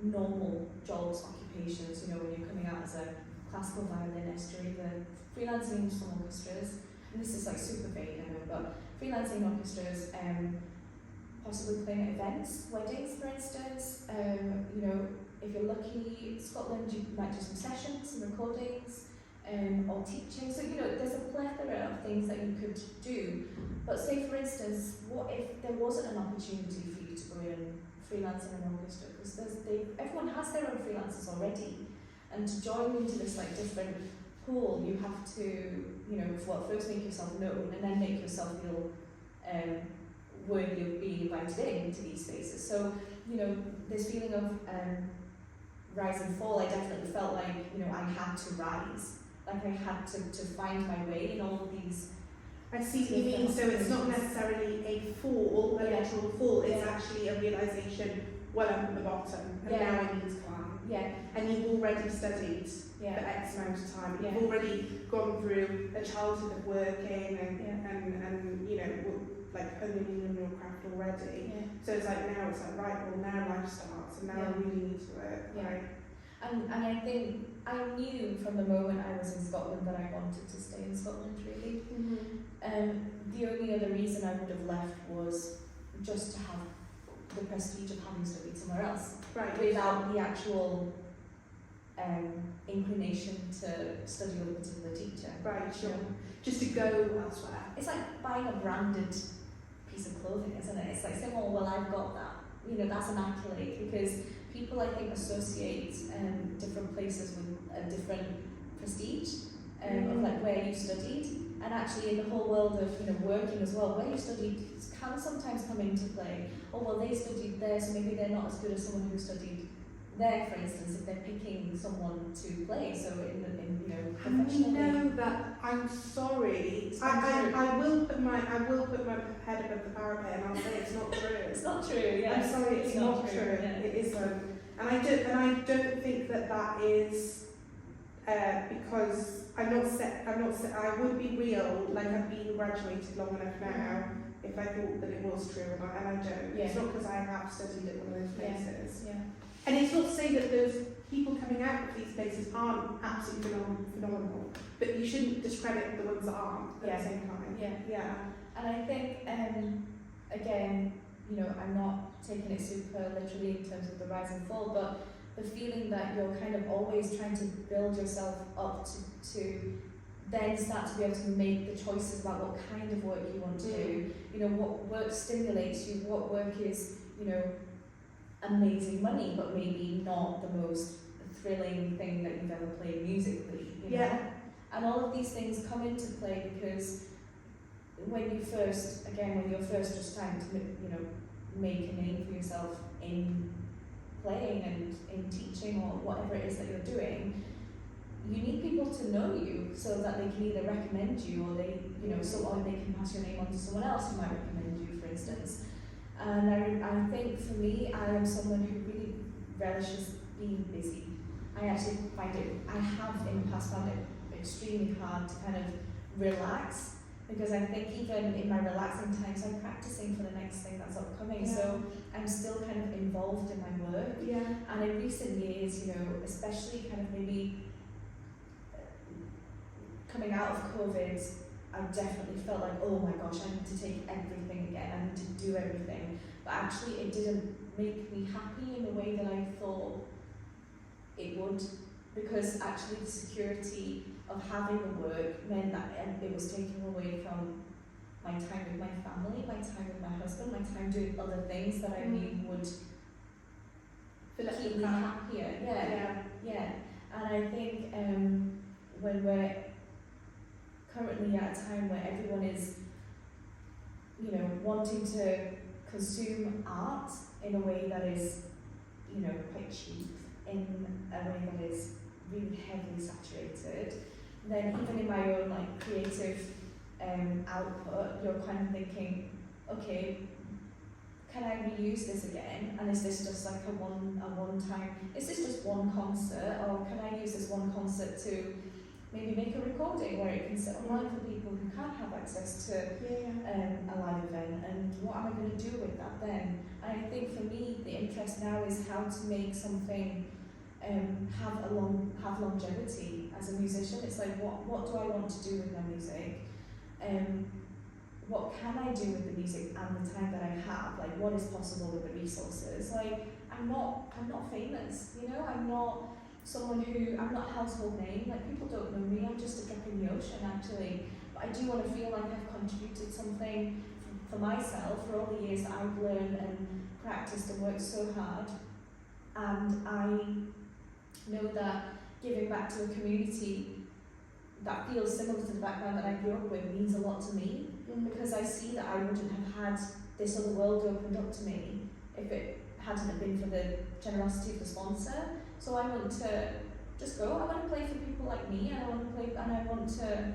[SPEAKER 2] normal jobs, occupations, when you're coming out as a classical violinist or even freelancing in some orchestras, and this is super vague, I know, but freelancing orchestras, possibly playing at events, weddings for instance, if you're lucky, Scotland, you might do some sessions, some recordings, or teaching, so there's a plethora of things that you could do. But say for instance, what if there wasn't an opportunity for you to go in freelance in an orchestra, because everyone has their own freelancers already, and to join into this like different pool, you have to, you know, first make yourself known, and then make yourself feel worthy of being invited into these spaces. So, you know, this feeling of rise and fall, I definitely felt like, you know, I had to rise, like I had to find my way in all of these.
[SPEAKER 1] I see what you mean. So it's not necessarily a fall, a literal fall. It's actually a realization. Well, I'm at the bottom, and now I need to climb.
[SPEAKER 2] Yeah.
[SPEAKER 1] And you've already studied for X amount of time. You've already gone through a childhood of working and you know, like honing in your craft already. Yeah. So it's like now it's like, right, well now life starts, and now I really need to work. Right.
[SPEAKER 2] And I think I knew from the moment I was in Scotland that I wanted to stay in Scotland, really. The only other reason I would have left was just to have the prestige of having studied somewhere else,
[SPEAKER 1] right,
[SPEAKER 2] without the actual inclination to study with a particular teacher.
[SPEAKER 1] Right, sure. Just to go elsewhere.
[SPEAKER 2] It's like buying a branded piece of clothing, isn't it? It's like saying, oh, well, I've got that. You know, that's an accolade, because people, I think, associate different places with a different prestige of like where you studied. And actually in the whole world of, you know, working as well, where you studied can sometimes come into play. Oh, well, they studied there, so maybe they're not as good as someone who studied there, for instance, if they're picking someone to play. So in you know, professional.
[SPEAKER 1] And you know that I'm sorry. I will put my head above the parapet and I'll say it's not true.
[SPEAKER 2] It's not true. Yeah.
[SPEAKER 1] I'm sorry, it's not true.
[SPEAKER 2] Yeah.
[SPEAKER 1] It isn't. And I don't think that is because I would be real, like I've been graduated long enough now, if I thought that it was true, and I don't.
[SPEAKER 2] Yeah.
[SPEAKER 1] It's not because I have studied at one of those places.
[SPEAKER 2] Yeah.
[SPEAKER 1] And it's not to say that those people coming out of these places aren't absolutely phenomenal, but you shouldn't discredit the ones that aren't at the same time.
[SPEAKER 2] Yeah. And I think, again, you know, I'm not taking it super literally in terms of the rise and fall, but the feeling that you're kind of always trying to build yourself up to then start to be able to make the choices about what kind of work you want to do. You know, what work stimulates you, what work is, you know, amazing money, but maybe not the most thrilling thing that you've ever played musically. You know? And all of these things come into play because when you're first just trying to, you know, make a name for yourself in playing and in teaching or whatever it is that you're doing, you need people to know you so that they can either recommend you or they, you know, or they can pass your name on to someone else who might recommend you, for instance. And I think for me, I am someone who really relishes being busy. I have in the past found it extremely hard to kind of relax, because I think even in my relaxing times I'm practicing for the next thing that's upcoming. So I'm still kind of involved in my work. And in recent years, you know, especially kind of maybe coming out of COVID, I definitely felt like, oh my gosh, I need to take everything again, I need to do everything. But actually it didn't make me happy in the way that I thought it would, because actually the security of having the work meant that it was taken away from my time with my family, my time with my husband, my time doing other things that I knew would keep me happier. And I think when we're currently at a time where everyone is, you know, wanting to consume art in a way that is, you know, quite cheap, in a way that is really heavily saturated, then even in my own like creative output, you're kind of thinking, okay, can I reuse this again? And is this just like a one time? Is this just one concert, or can I use this one concert to maybe make a recording where it can sit online for people who can't have access to a live event? And what am I going to do with that then? And I think for me, the interest now is how to make something have longevity as a musician. It's like, what do I want to do with my music? What can I do with the music and the time that I have? Like, what is possible with the resources? Like, I'm not famous, you know. I'm not a household name. Like, people don't know me. I'm just a drop in the ocean, actually. But I do want to feel like I've contributed something for myself, for all the years that I've learned and practiced and worked so hard. And I know that giving back to a community that feels similar to the background that I grew up with means a lot to me, because I see that I wouldn't have had this other world opened up to me if it hadn't been for the generosity of the sponsor. So I want to just go. I want to play for people like me, and I want to play, and I want to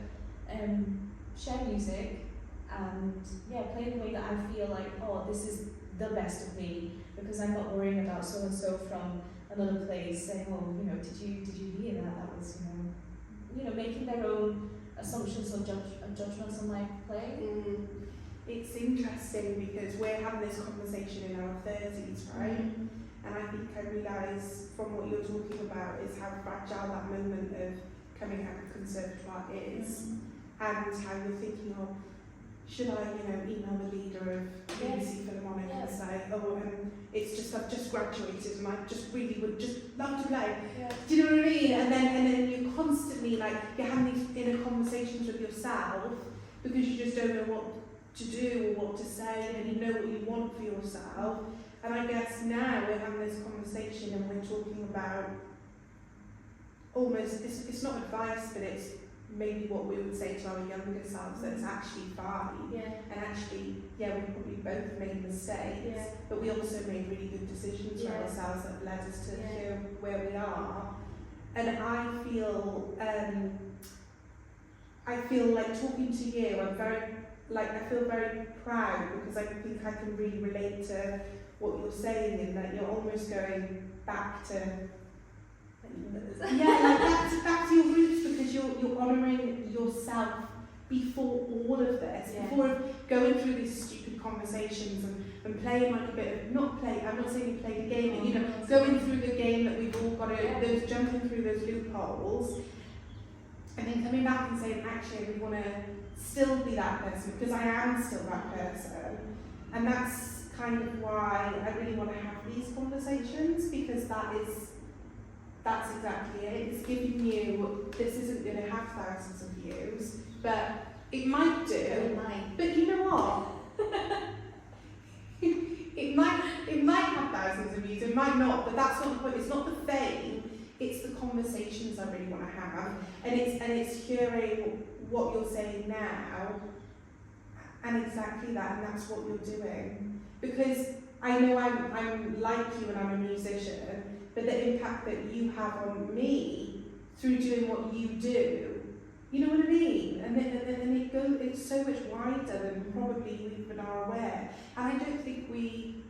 [SPEAKER 2] share music, and play in a way that I feel like, oh, this is the best of me, because I'm not worrying about so and so from another place saying, oh, did you hear that? That was, making their own assumptions or judgments on my play.
[SPEAKER 1] It's interesting because we're having this conversation in our 30s, right? And I think I realise from what you're talking about is how fragile that moment of coming out of conservatoire is, and how you're thinking, oh, should I, email the leader of BBC Philharmonic and say, oh, it's just I've just graduated and I just really would just love to play. Do you know what I mean? And then you're constantly you're having these inner conversations with yourself because you just don't know what to do or what to say, and you know what you want for yourself. And I guess now we're having this conversation and we're talking about almost, it's not advice, but it's maybe what we would say to our younger selves, that it's actually fine. And actually, we probably both made mistakes, but we also made really good decisions for ourselves that led us to here where we are. And I feel like talking to you, I feel very proud, because I think I can really relate to what you're saying, in that you're almost going back to back to your roots, because you're honouring yourself before all of this, before going through these stupid conversations and playing like a bit of, not play, I'm not saying you played a game, but going through the game that we've all got to, those jumping through those loopholes, and then coming back and saying, actually, we want to still be that person, because I am still that person. And that's kind of why I really want to have these conversations, because that's exactly it. It's giving you, this isn't going to have thousands of views, but it might do.
[SPEAKER 2] It might.
[SPEAKER 1] But you know what? it might have thousands of views, it might not, but that's not the point. It's not the fame, it's the conversations I really want to have. And it's hearing what you're saying now, and exactly that, and that's what you're doing. Because I know I'm like you and I'm a musician, but the impact that you have on me through doing what you do, you know what I mean? And then it's so much wider than probably we even are aware. And I don't think we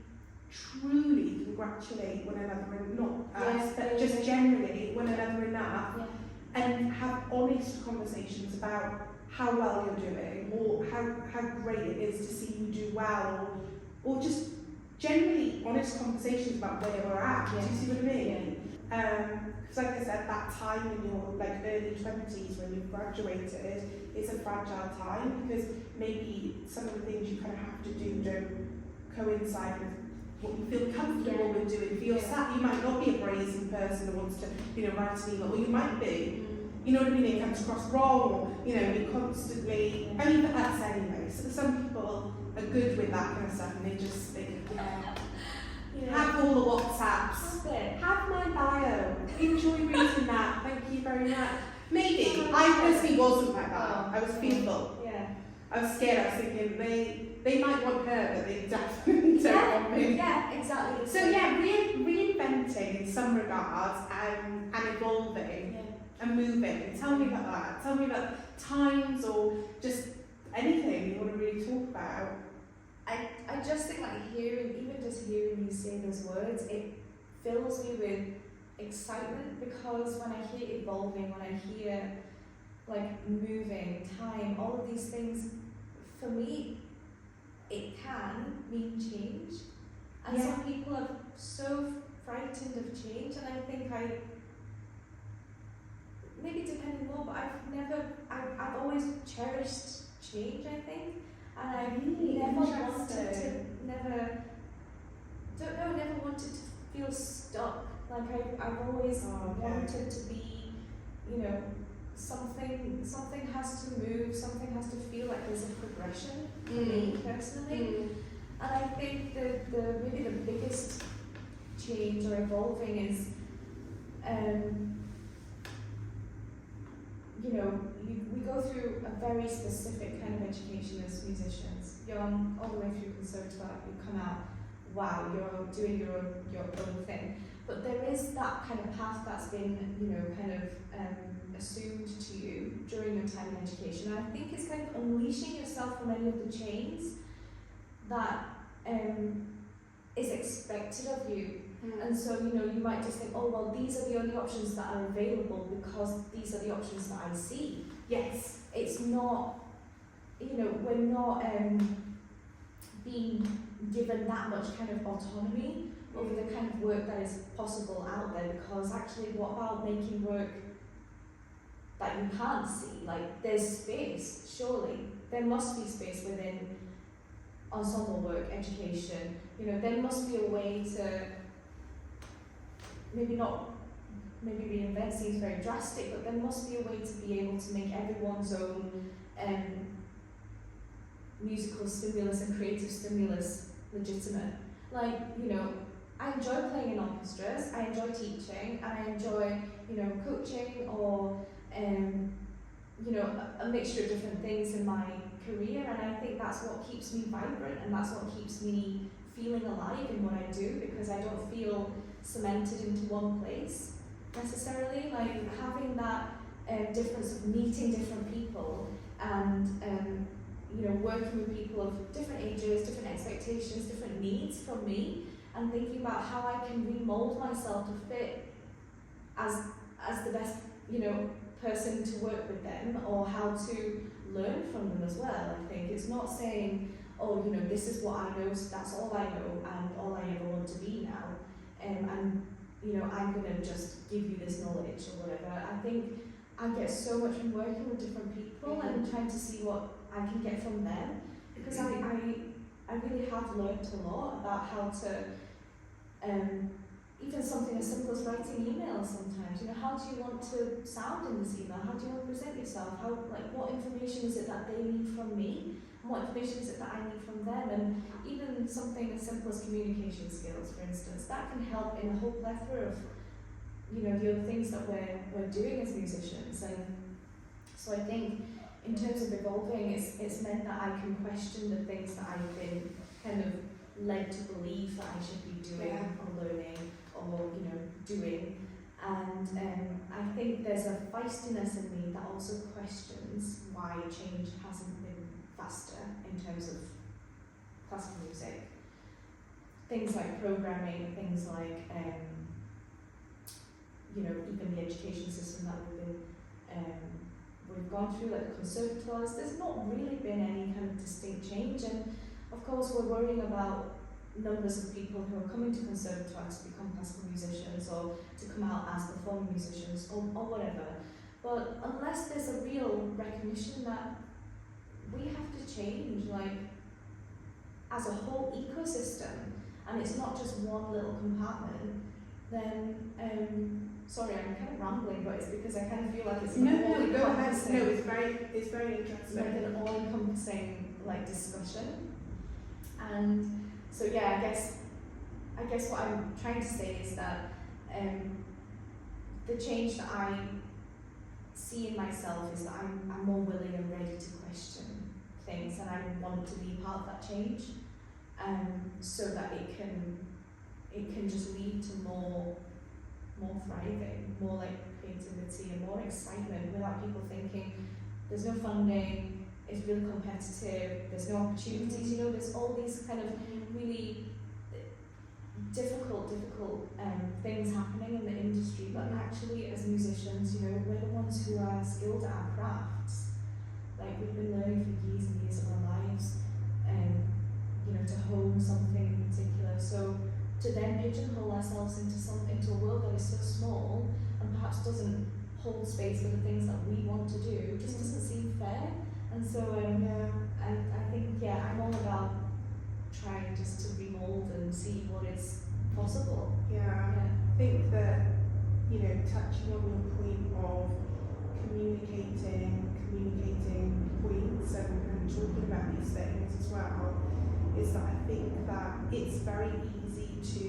[SPEAKER 1] truly congratulate one another, not us, but just generally one another enough, and have honest conversations about how well you're doing, or how great it is to see you do well, or just generally honest conversations about where we're at. Do you see what I mean? Because like I said, that time in your early 20s when you've graduated is a fragile time, because maybe some of the things you kind of have to do don't coincide with what you feel comfortable with doing for yourself. You might not be a brazen person who wants to, write an email, or you might be. You know what I mean? It comes across wrong, or you constantly. Only for us anyway. So some people are good with that kind of stuff, and they have all the WhatsApps, have my bio, enjoy reading that, thank you very much. Maybe, I personally wasn't like that, I was fearful. I was scared, I was thinking they might want her, but they definitely don't want me.
[SPEAKER 2] Exactly.
[SPEAKER 1] So reinventing in some regards, and evolving and moving. Tell me about that. Tell me about times or just anything you want to really talk about.
[SPEAKER 2] I just think even just hearing you say those words, it fills me with excitement, because when I hear evolving, when I hear moving, time, all of these things, for me, it can mean change. And some people are so frightened of change, and I think maybe depending more, but I've always cherished change, I think. And I never wanted to feel stuck. I've always wanted to be, something has to move, something has to feel like there's a progression for me personally. And I think maybe the biggest change or evolving is, we go through a very specific kind of education as musicians. Young, all the way through conservatoire, you come out, wow, you're doing your own thing. But there is that kind of path that's been, kind of assumed to you during your time in education. And I think it's kind of unleashing yourself from any of the chains that is expected of you. And so, you might just think, oh, well, these are the only options that are available because these are the options that I see. Yes, it's not, we're not being given that much kind of autonomy over the kind of work that is possible out there, because actually, what about making work that you can't see? Like, there's space, surely. There must be space within ensemble work, education. There must be a way to maybe reinvent seems very drastic, but there must be a way to be able to make everyone's own musical stimulus and creative stimulus legitimate. Like, I enjoy playing in orchestras, I enjoy teaching, and I enjoy, coaching or, a mixture of different things in my career, and I think that's what keeps me vibrant, and that's what keeps me feeling alive in what I do, because I don't feel cemented into one place necessarily. Like, having that difference of meeting different people and working with people of different ages, different expectations, different needs from me, and thinking about how I can remold myself to fit as the best person to work with them, or how to learn from them as well. I think it's not saying, oh, this is what I know, so that's all I know and all I ever want to be now, and I'm going to just give you this knowledge or whatever. I think I get so much from working with different people and trying to see what I can get from them, because I really have learned a lot about how to even something as simple as writing emails sometimes. How do you want to sound in this email? How do you want to present yourself? What information is it that they need from me? And what information is it that I need from them? And even something as simple as communication skills, for instance, that can help in a whole plethora of the other things that we're doing as musicians. And so I think in terms of evolving, it's meant that I can question the things that I've been kind of led to believe that I should be doing or learning or doing. And I think there's a feistiness in me that also questions why change hasn't been faster in terms of classical music. Things like programming, things like even the education system that we've gone through, like the conservatoires. There's not really been any kind of distinct change, and of course we're worrying about numbers of people who are coming to conservatoire to become classical musicians or to come out as performing musicians or whatever. But unless there's a real recognition that we have to change, like, as a whole ecosystem, and it's not just one little compartment, then sorry, I'm kind of rambling, but it's because I kind of feel like it's
[SPEAKER 1] go ahead. No, it's very interesting.
[SPEAKER 2] Like an all-encompassing discussion. And so I guess what I'm trying to say is that the change that I see in myself is that I'm more willing and ready to question things, and I want to be part of that change, so that it can just lead to more thriving, more like creativity and more excitement, without people thinking there's no funding, it's really competitive, there's no opportunities. There's all these kind of really difficult things happening in the industry, but actually as musicians, we're the ones who are skilled at our crafts. Like, we've been learning for years and years of our lives, to hone something in particular. So to then pigeonhole ourselves into a world that is so small and perhaps doesn't hold space for the things that we want to do just doesn't seem fair. And so I think I'm all about trying just to remold and see what is possible.
[SPEAKER 1] I think that touching on the point of communicating points and talking about these things as well, is that I think that it's very easy to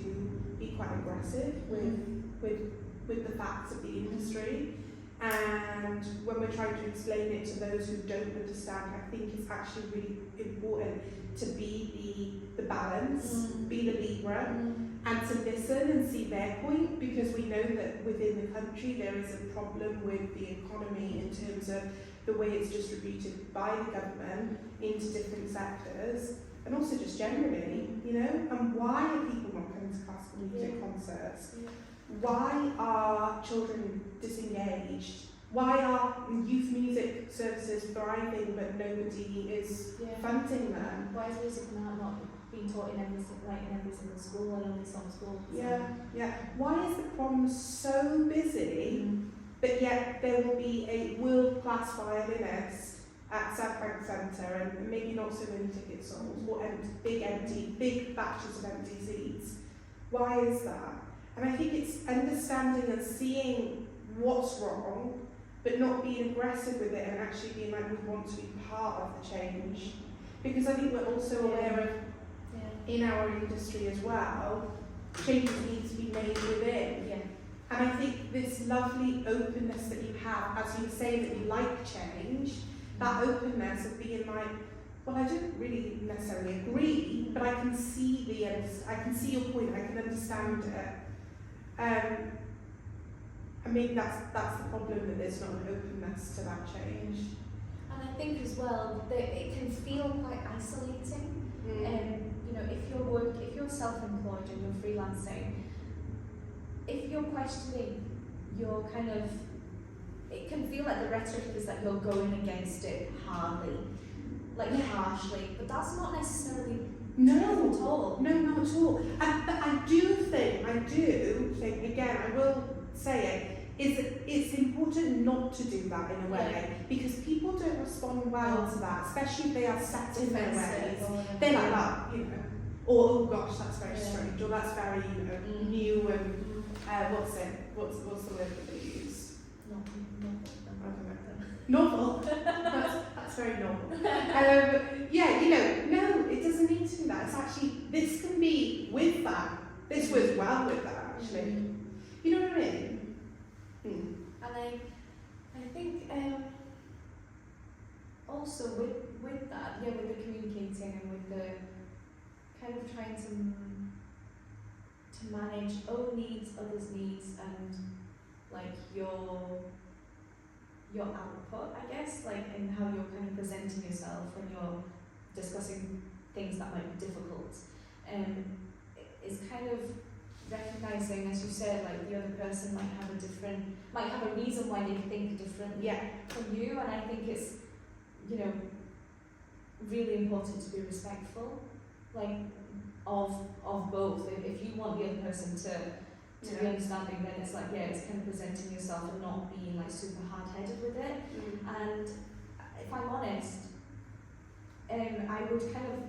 [SPEAKER 1] be quite aggressive with the facts of the industry. And when we're trying to explain it to those who don't understand, I think it's actually really important to be the balance, be the Libra, and to listen and see their point, because we know that within the country there is a problem with the economy in terms of the way it's distributed by the government into different sectors, and also just generally, you know, and why are people not coming to classical music concerts? Why are children disengaged? Why are youth music services thriving but nobody is funding them?
[SPEAKER 2] Why is music not being taught in every single school and only some schools?
[SPEAKER 1] Yeah. Why is the prom so busy, but yet there will be a world-class violinist at South Bank Centre and maybe not so many tickets sold, or big batches of empty seats? Why is that? And I think it's understanding and seeing what's wrong, but not being aggressive with it and actually being like, we want to be part of the change. Because I think we're also aware of, in our industry as well, changes need to be made within. And I think this lovely openness that you have, as you say that you like change, that openness of being like, well, I don't really necessarily agree, but I can see your point, I can understand it. I mean, that's the problem, that there's not an openness to that change.
[SPEAKER 2] And I think as well that it can feel quite isolating. You know, if you're self-employed and you're freelancing, if you're questioning, you're kind of, it can feel like the rhetoric is that you're going against it harshly, harshly, but that's not necessarily true at all. No, not at all. I do think, again, I will say it, is that it's important not to do that in a way, because people don't respond well to that, especially if they are set in their ways. They're like that, you know, or oh gosh, that's very strange, or that's very, you know, new and what's the word that they use? Novel. That's very novel. Yeah, you know, no, it doesn't need to be that. It's actually, this can be with that. This works well with that, actually. You know what I mean? And I think also with that, with the communicating and with the kind of trying to manage own needs, others' needs, and like your output, I guess, like in how you're kind of presenting yourself when you're discussing things that might be difficult, is kind of recognizing, as you said, like the other person might have a reason why they think differently from you, and I think it's, you know, really important to be respectful, like of both. If you want the other person to be understanding, then it's like, it's kind of presenting yourself and not being like super hard-headed with it. And if I'm honest, I would kind of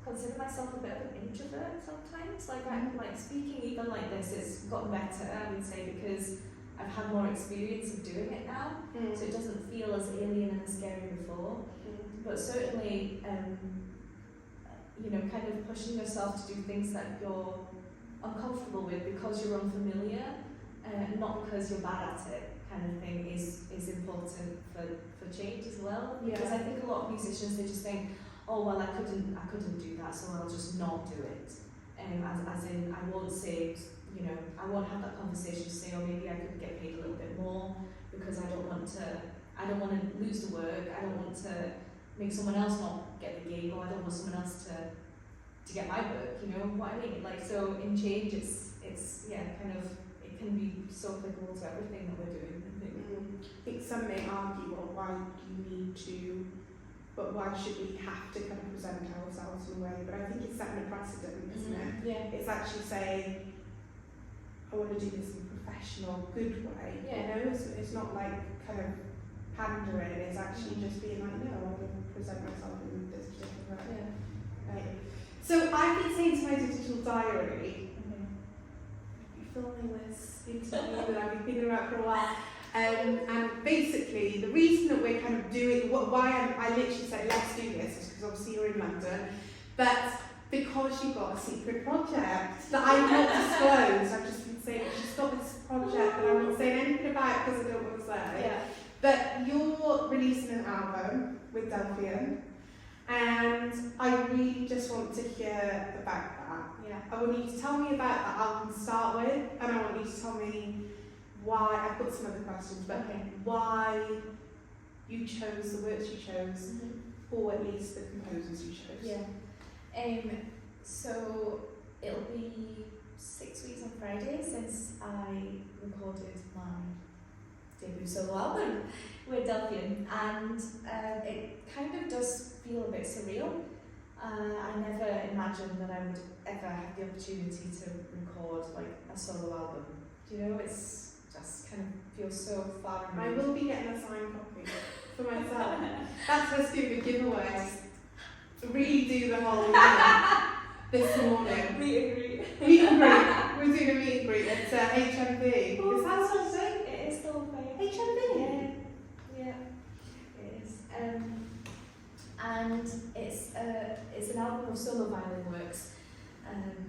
[SPEAKER 2] consider myself a bit of an introvert sometimes. Like I'm like speaking even like this, it's gotten better, I would say, because I've had more experience of doing it now, so it doesn't feel as alien and as scary before. But certainly, you know, kind of pushing yourself to do things that you're uncomfortable with because you're unfamiliar, not because you're bad at it, kind of thing, is important for change as well. Because I think a lot of musicians, they just think, oh well, I couldn't do that, so I'll just not do it. As in, I won't say, you know, I won't have that conversation to say, oh maybe I could get paid a little bit more because I don't want to lose the work. I don't want to make someone else not get the gig, or I don't want someone else to get my work. You know what I mean? Like, so in change, it's kind of, it can be so applicable to everything that we're doing.
[SPEAKER 1] I think some may argue, well, why do you need to? But why should we have to kind of present ourselves in a way? But I think it's setting a precedent, isn't it?
[SPEAKER 2] Yeah.
[SPEAKER 1] It's actually saying, I want to do this in a professional, good way. You know, it's not like kind of pandering. It's actually just being like, no, I want to present myself in this particular way. Right. So I've been saying to my digital diary, I've been filming this interview that I've been thinking about for a while. And basically, the reason that we're kind of doing, why I literally said let's do this is because obviously you're in London, but because you've got a secret project that I've not disclosed. I've just been saying she's got this project that I'm not saying anything about because I don't want to say.
[SPEAKER 2] Yeah.
[SPEAKER 1] But you're releasing an album with Delphian, and I really just want to hear about that.
[SPEAKER 2] Yeah.
[SPEAKER 1] I want you to tell me about that album to start with, and I want you to tell me why, I've got some other questions, but
[SPEAKER 2] Okay.
[SPEAKER 1] why you chose the works you chose,
[SPEAKER 2] Mm-hmm.
[SPEAKER 1] or at least the composers you chose.
[SPEAKER 2] Yeah. So it'll be 6 weeks on Friday since I recorded my debut solo album with Delphian, and it kind of does feel a bit surreal. I never imagined that I would ever have the opportunity to record like a solo album. Do you know, it's just kind of feels so far
[SPEAKER 1] I
[SPEAKER 2] removed.
[SPEAKER 1] will be getting a signed copy for myself. That's us doing a giveaway. Really do the whole this morning.
[SPEAKER 2] Meet and greet.
[SPEAKER 1] Meet and greet. We're doing a meet and greet at HMV.
[SPEAKER 2] Oh,
[SPEAKER 1] Is that something?
[SPEAKER 2] It is still playing.
[SPEAKER 1] HMV?
[SPEAKER 2] Yeah, it is. And it's an album of solo violin works.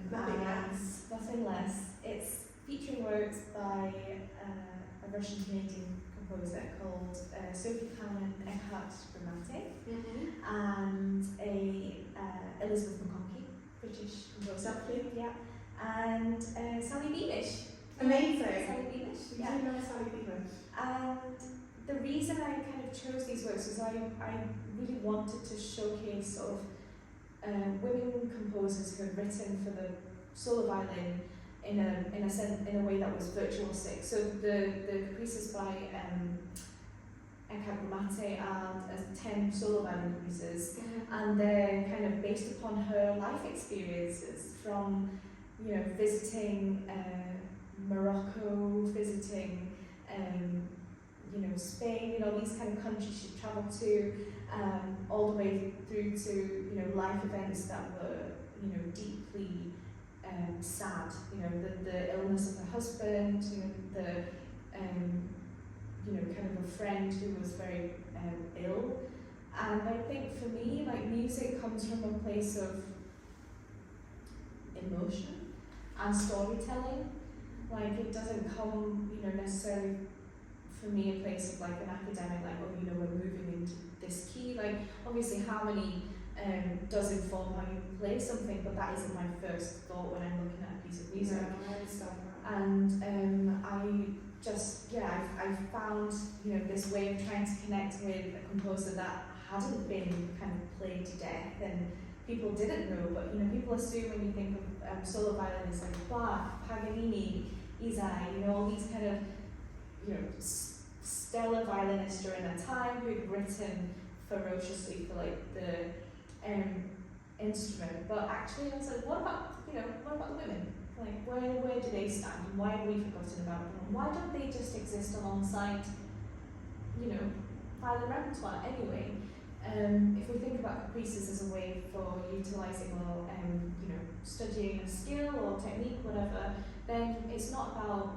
[SPEAKER 1] Nothing
[SPEAKER 2] and
[SPEAKER 1] less.
[SPEAKER 2] Nothing less. It's featuring works by a Russian-Canadian composer called Sophie Cameron Eckhardt-Gramatté and a Elizabeth McConkie, British composer.
[SPEAKER 1] Lovely.
[SPEAKER 2] Yeah. And Sally Beamish.
[SPEAKER 1] Amazing.
[SPEAKER 2] Sally Beamish.
[SPEAKER 1] You
[SPEAKER 2] Yeah.
[SPEAKER 1] do know Sally Beamish.
[SPEAKER 2] And the reason I kind of chose these works is I really wanted to showcase sort of women composers who have written for the solo violin in a way that was virtuosic. So the caprices by Eckhardt-Gramatté are 10 solo violin caprices, and they're kind of based upon her life experiences from, you know, visiting Morocco, visiting you know, Spain, you know, these kind of countries she travelled to, all the way through to, you know, life events that were, you know, deeply sad. You know, the illness of her husband, you know, you know, kind of a friend who was very ill. And I think for me, like, music comes from a place of emotion and storytelling. Like, it doesn't come, you know, necessarily for me a place of like an academic, like, oh, you know, we're moving into this key. Like, obviously harmony does inform how you play something, but that isn't my first thought when I'm looking at a piece of music.
[SPEAKER 1] No, I understand that.
[SPEAKER 2] And I just, yeah, I've found, you know, this way of trying to connect with a composer that hadn't been kind of played to death and people didn't know, but, you know, people assume when you think of solo violin, it's like Bach, Paganini, Isai, you know, all these kind of, you know, stellar violinists during that time who'd written ferociously for like the instrument. But actually I was like, what about the women? Like, where do they stand, and why have we forgotten about them? Why don't they just exist alongside, you know, violin repertoire anyway? If we think about caprices as a way for utilising or you know, studying a skill or technique, whatever, then it's not about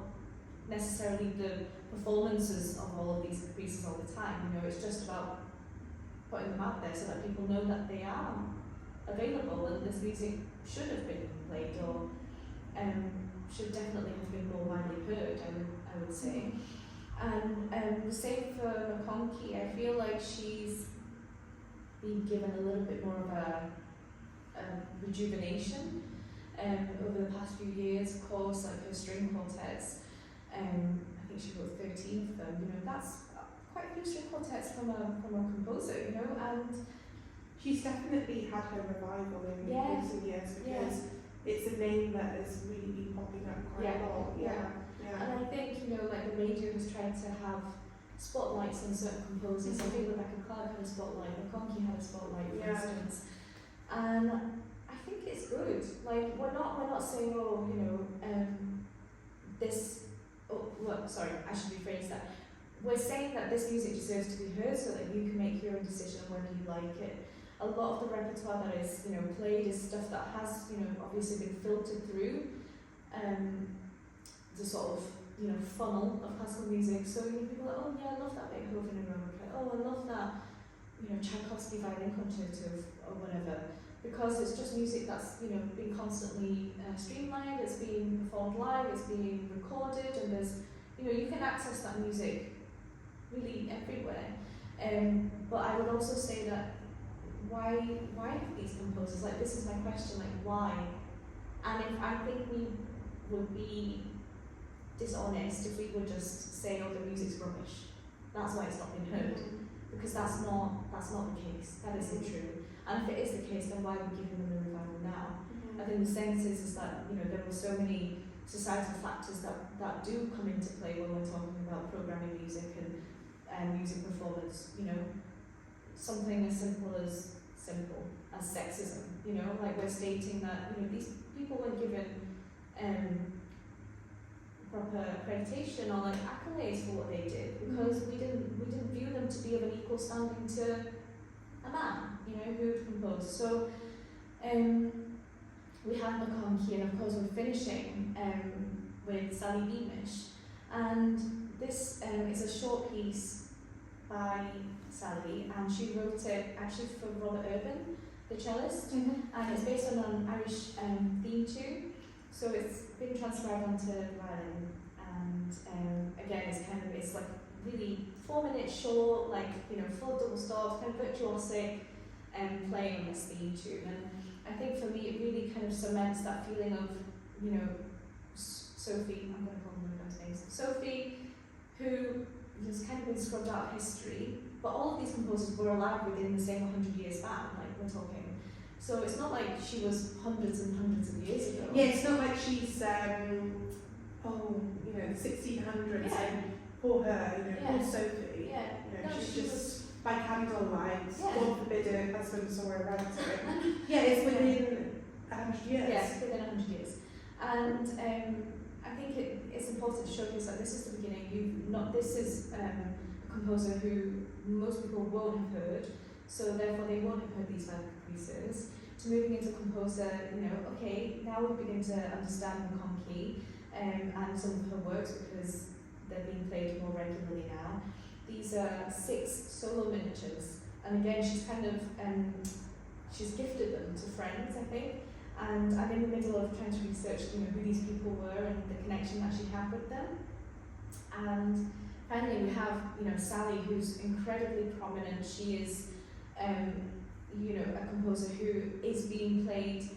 [SPEAKER 2] necessarily the performances of all of these caprices all the time. You know, it's just about putting them out there so that people know that they are available and this music should have been played or should definitely have been more widely heard, I would say. And the same for McConkie. I feel like she's been given a little bit more of a rejuvenation over the past few years. Of course, like her string quartets, I think she wrote 13 of them. You know, that's quite a few string quartets from a composer. You know, and
[SPEAKER 1] she's definitely had her revival in recent years because it's a name that has really been popping up quite a lot.
[SPEAKER 2] And I think, you know, like the radio has tried to have spotlights on certain composers. I think Rebecca Clark had a spotlight, McConkie had a spotlight, for instance. And I think it's good. Like, we're not saying, oh, you know, I should rephrase that. We're saying that this music deserves to be heard so that you can make your own decision on whether you like it. A lot of the repertoire that is, you know, played is stuff that has, you know, obviously been filtered through the sort of funnel of classical music. So people are like, oh yeah, I love that Beethoven and Roman play. Oh, I love that Tchaikovsky violin concerto or whatever, because it's just music that's being constantly streamlined. It's being performed live. It's being recorded, and there's you can access that music really everywhere. But I would also say that why have these composers, like, this is my question, like, why? And if I think we would be dishonest if we would just say, oh, the music's rubbish, that's why it's not been heard, because that's not the case. That isn't true. And if it is the case, then why are we giving them the revival now? I think the sense is that there were so many societal factors that do come into play when we're talking about programming music and music performance. Something as simple as sexism. Like, we're stating that these people weren't given proper accreditation or like accolades for what they did, because we didn't view them to be of an equal standing to a man, who would compose. So we have McConkie, and of course we're finishing with Sally Beamish, and this is a short piece by Sally, and she wrote it actually for Robert Urban, the cellist, and it's based on an Irish theme tune. So it's been transcribed onto violin, and again, it's like really 4 minutes short, like full double stops, kind of virtuosic playing on this theme tune. And I think for me, it really kind of cements that feeling of Sophie. I'm going to call them one of those names. Sophie, who has kind of been scrubbed out of history, but all of these composers were alive within the same 100 years span, like we're talking. So it's not like she was hundreds and hundreds of years ago.
[SPEAKER 1] Yeah, it's not like she's, the 1600s, and poor her, poor Sophie.
[SPEAKER 2] Yeah. No,
[SPEAKER 1] she's
[SPEAKER 2] she
[SPEAKER 1] just
[SPEAKER 2] was
[SPEAKER 1] by candlelight, God forbid her husband saw her around it.
[SPEAKER 2] Yeah,
[SPEAKER 1] it's within 100 years.
[SPEAKER 2] Yes, within 100 years. And I think it's important to showcase that this is the beginning. This is a composer who most people won't have heard, so therefore they won't have heard these violin caprices. To moving into a composer, okay, now we begin to understand McConkie and some of her works, because they're being played more regularly now. These are 6 solo miniatures, and again, she's kind of she's gifted them to friends, I think. And I'm in the middle of trying to research, who these people were and the connection that she had with them. And finally, we have, Sally, who's incredibly prominent. She is, a composer who is being played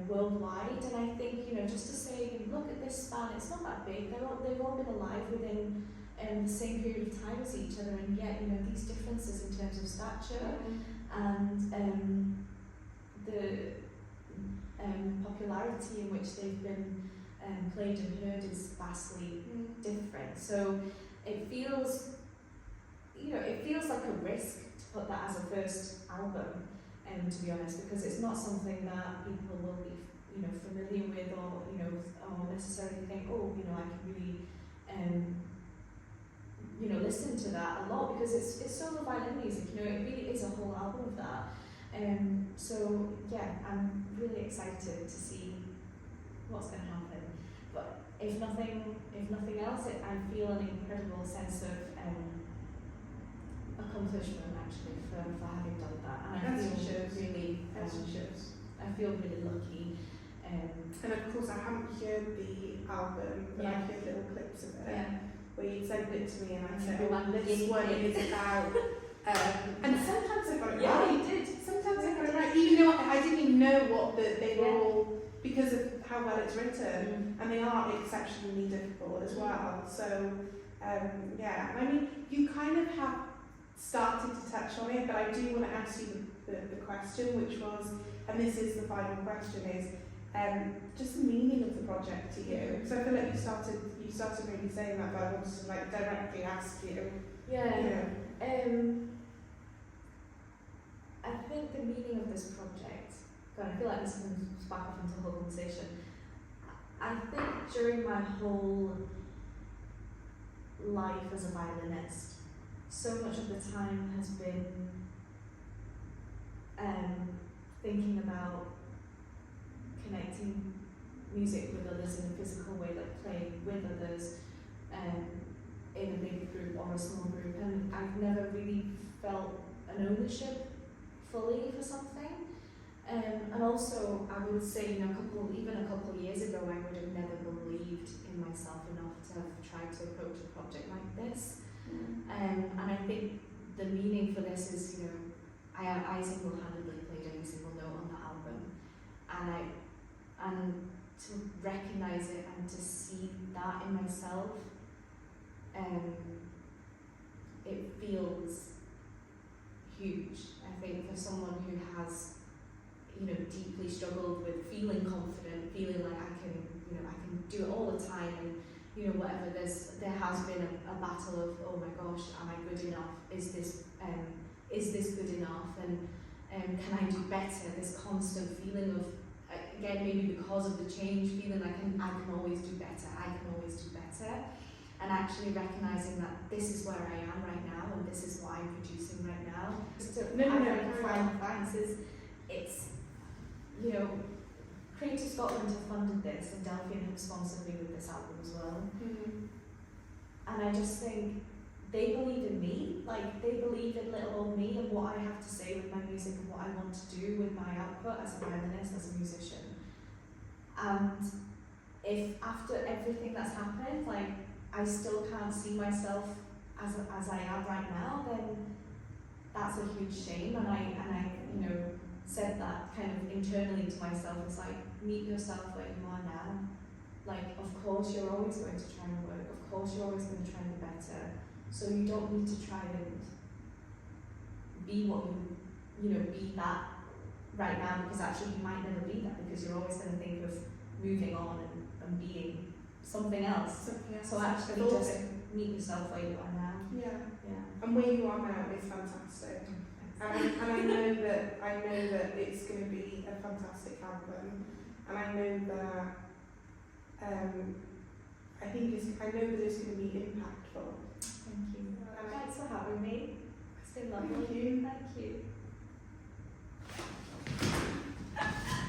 [SPEAKER 2] worldwide. And I think, just to say, look at this span, it's not that big. They've all been alive within the same period of time as each other, and yet, these differences in terms of stature and the popularity in which they've been played and heard is vastly different. So it feels, like a risk to put that as a first album, to be honest, because it's not something that people will be, familiar with, or necessarily think, oh, I can really, listen to that a lot, because it's solo violin music. It really is a whole album of that. So yeah, I'm really excited to see what's going to happen. But if nothing else, I feel an incredible sense of accomplishment actually for having done that, and I feel really lucky.
[SPEAKER 1] And of course, I haven't heard the album, but I've heard little clips of it. Where you sent it to me, and I said, "Oh, this one is about." And sometimes I got it right.
[SPEAKER 2] Yeah, you did.
[SPEAKER 1] Sometimes I got it right. Even though I didn't even know they were all, because of how well it's written, and they are exceptionally difficult as well. So, I mean, you kind of have started to touch on it, but I do want to ask you the question, which was, and this is the final question, is just the meaning of the project to you. Because I feel like you started maybe saying that, but I wanted to directly ask you.
[SPEAKER 2] I think the meaning of this project, God, I feel like this comes back up into the whole conversation. I think during my whole life as a violinist, so much of the time has been thinking about connecting music with others in a physical way, like playing with others, in a big group or a small group, and I've never really felt an ownership fully for something. And also, I would say, even a couple of years ago, I would have never believed in myself enough to have tried to approach a project like this. And I think the meaning for this is, I single-handedly played every single note on the album, and to recognise it and to see that in myself, it feels huge. I think for someone who has, deeply struggled with feeling confident, feeling like I can do it all the time, and whatever. There has been a battle of, oh my gosh, am I good enough? Is this good enough? And can I do better? This constant feeling of, again, maybe because of the change, feeling like I can always do better. I can always do better. And actually recognising that this is where I am right now, and this is what I'm producing right now. Just to final thanks is, it's, Creative Scotland have funded this, and Delphian have sponsored me with this album as well. And I just think they believe in me, like they believe in little old me and what I have to say with my music and what I want to do with my output as a violinist, as a musician. And if after everything that's happened, like I still can't see myself as I am right now, then that's a huge shame. And I said that kind of internally to myself. It's like, meet yourself where you are now. Like, of course you're always going to try and work. Of course you're always going to try and be better. So you don't need to try and be what be that right now, because actually you might never be that, because you're always going to think of moving on and being something else. So actually just meet yourself where you are now.
[SPEAKER 1] Yeah.
[SPEAKER 2] Yeah.
[SPEAKER 1] And where you are now is fantastic. And I know that it's going to be a fantastic album, and I know that I know that it's going to be impactful.
[SPEAKER 2] Thank you. Thanks for having me. It's been lovely.
[SPEAKER 1] Thank you.
[SPEAKER 2] Thank you.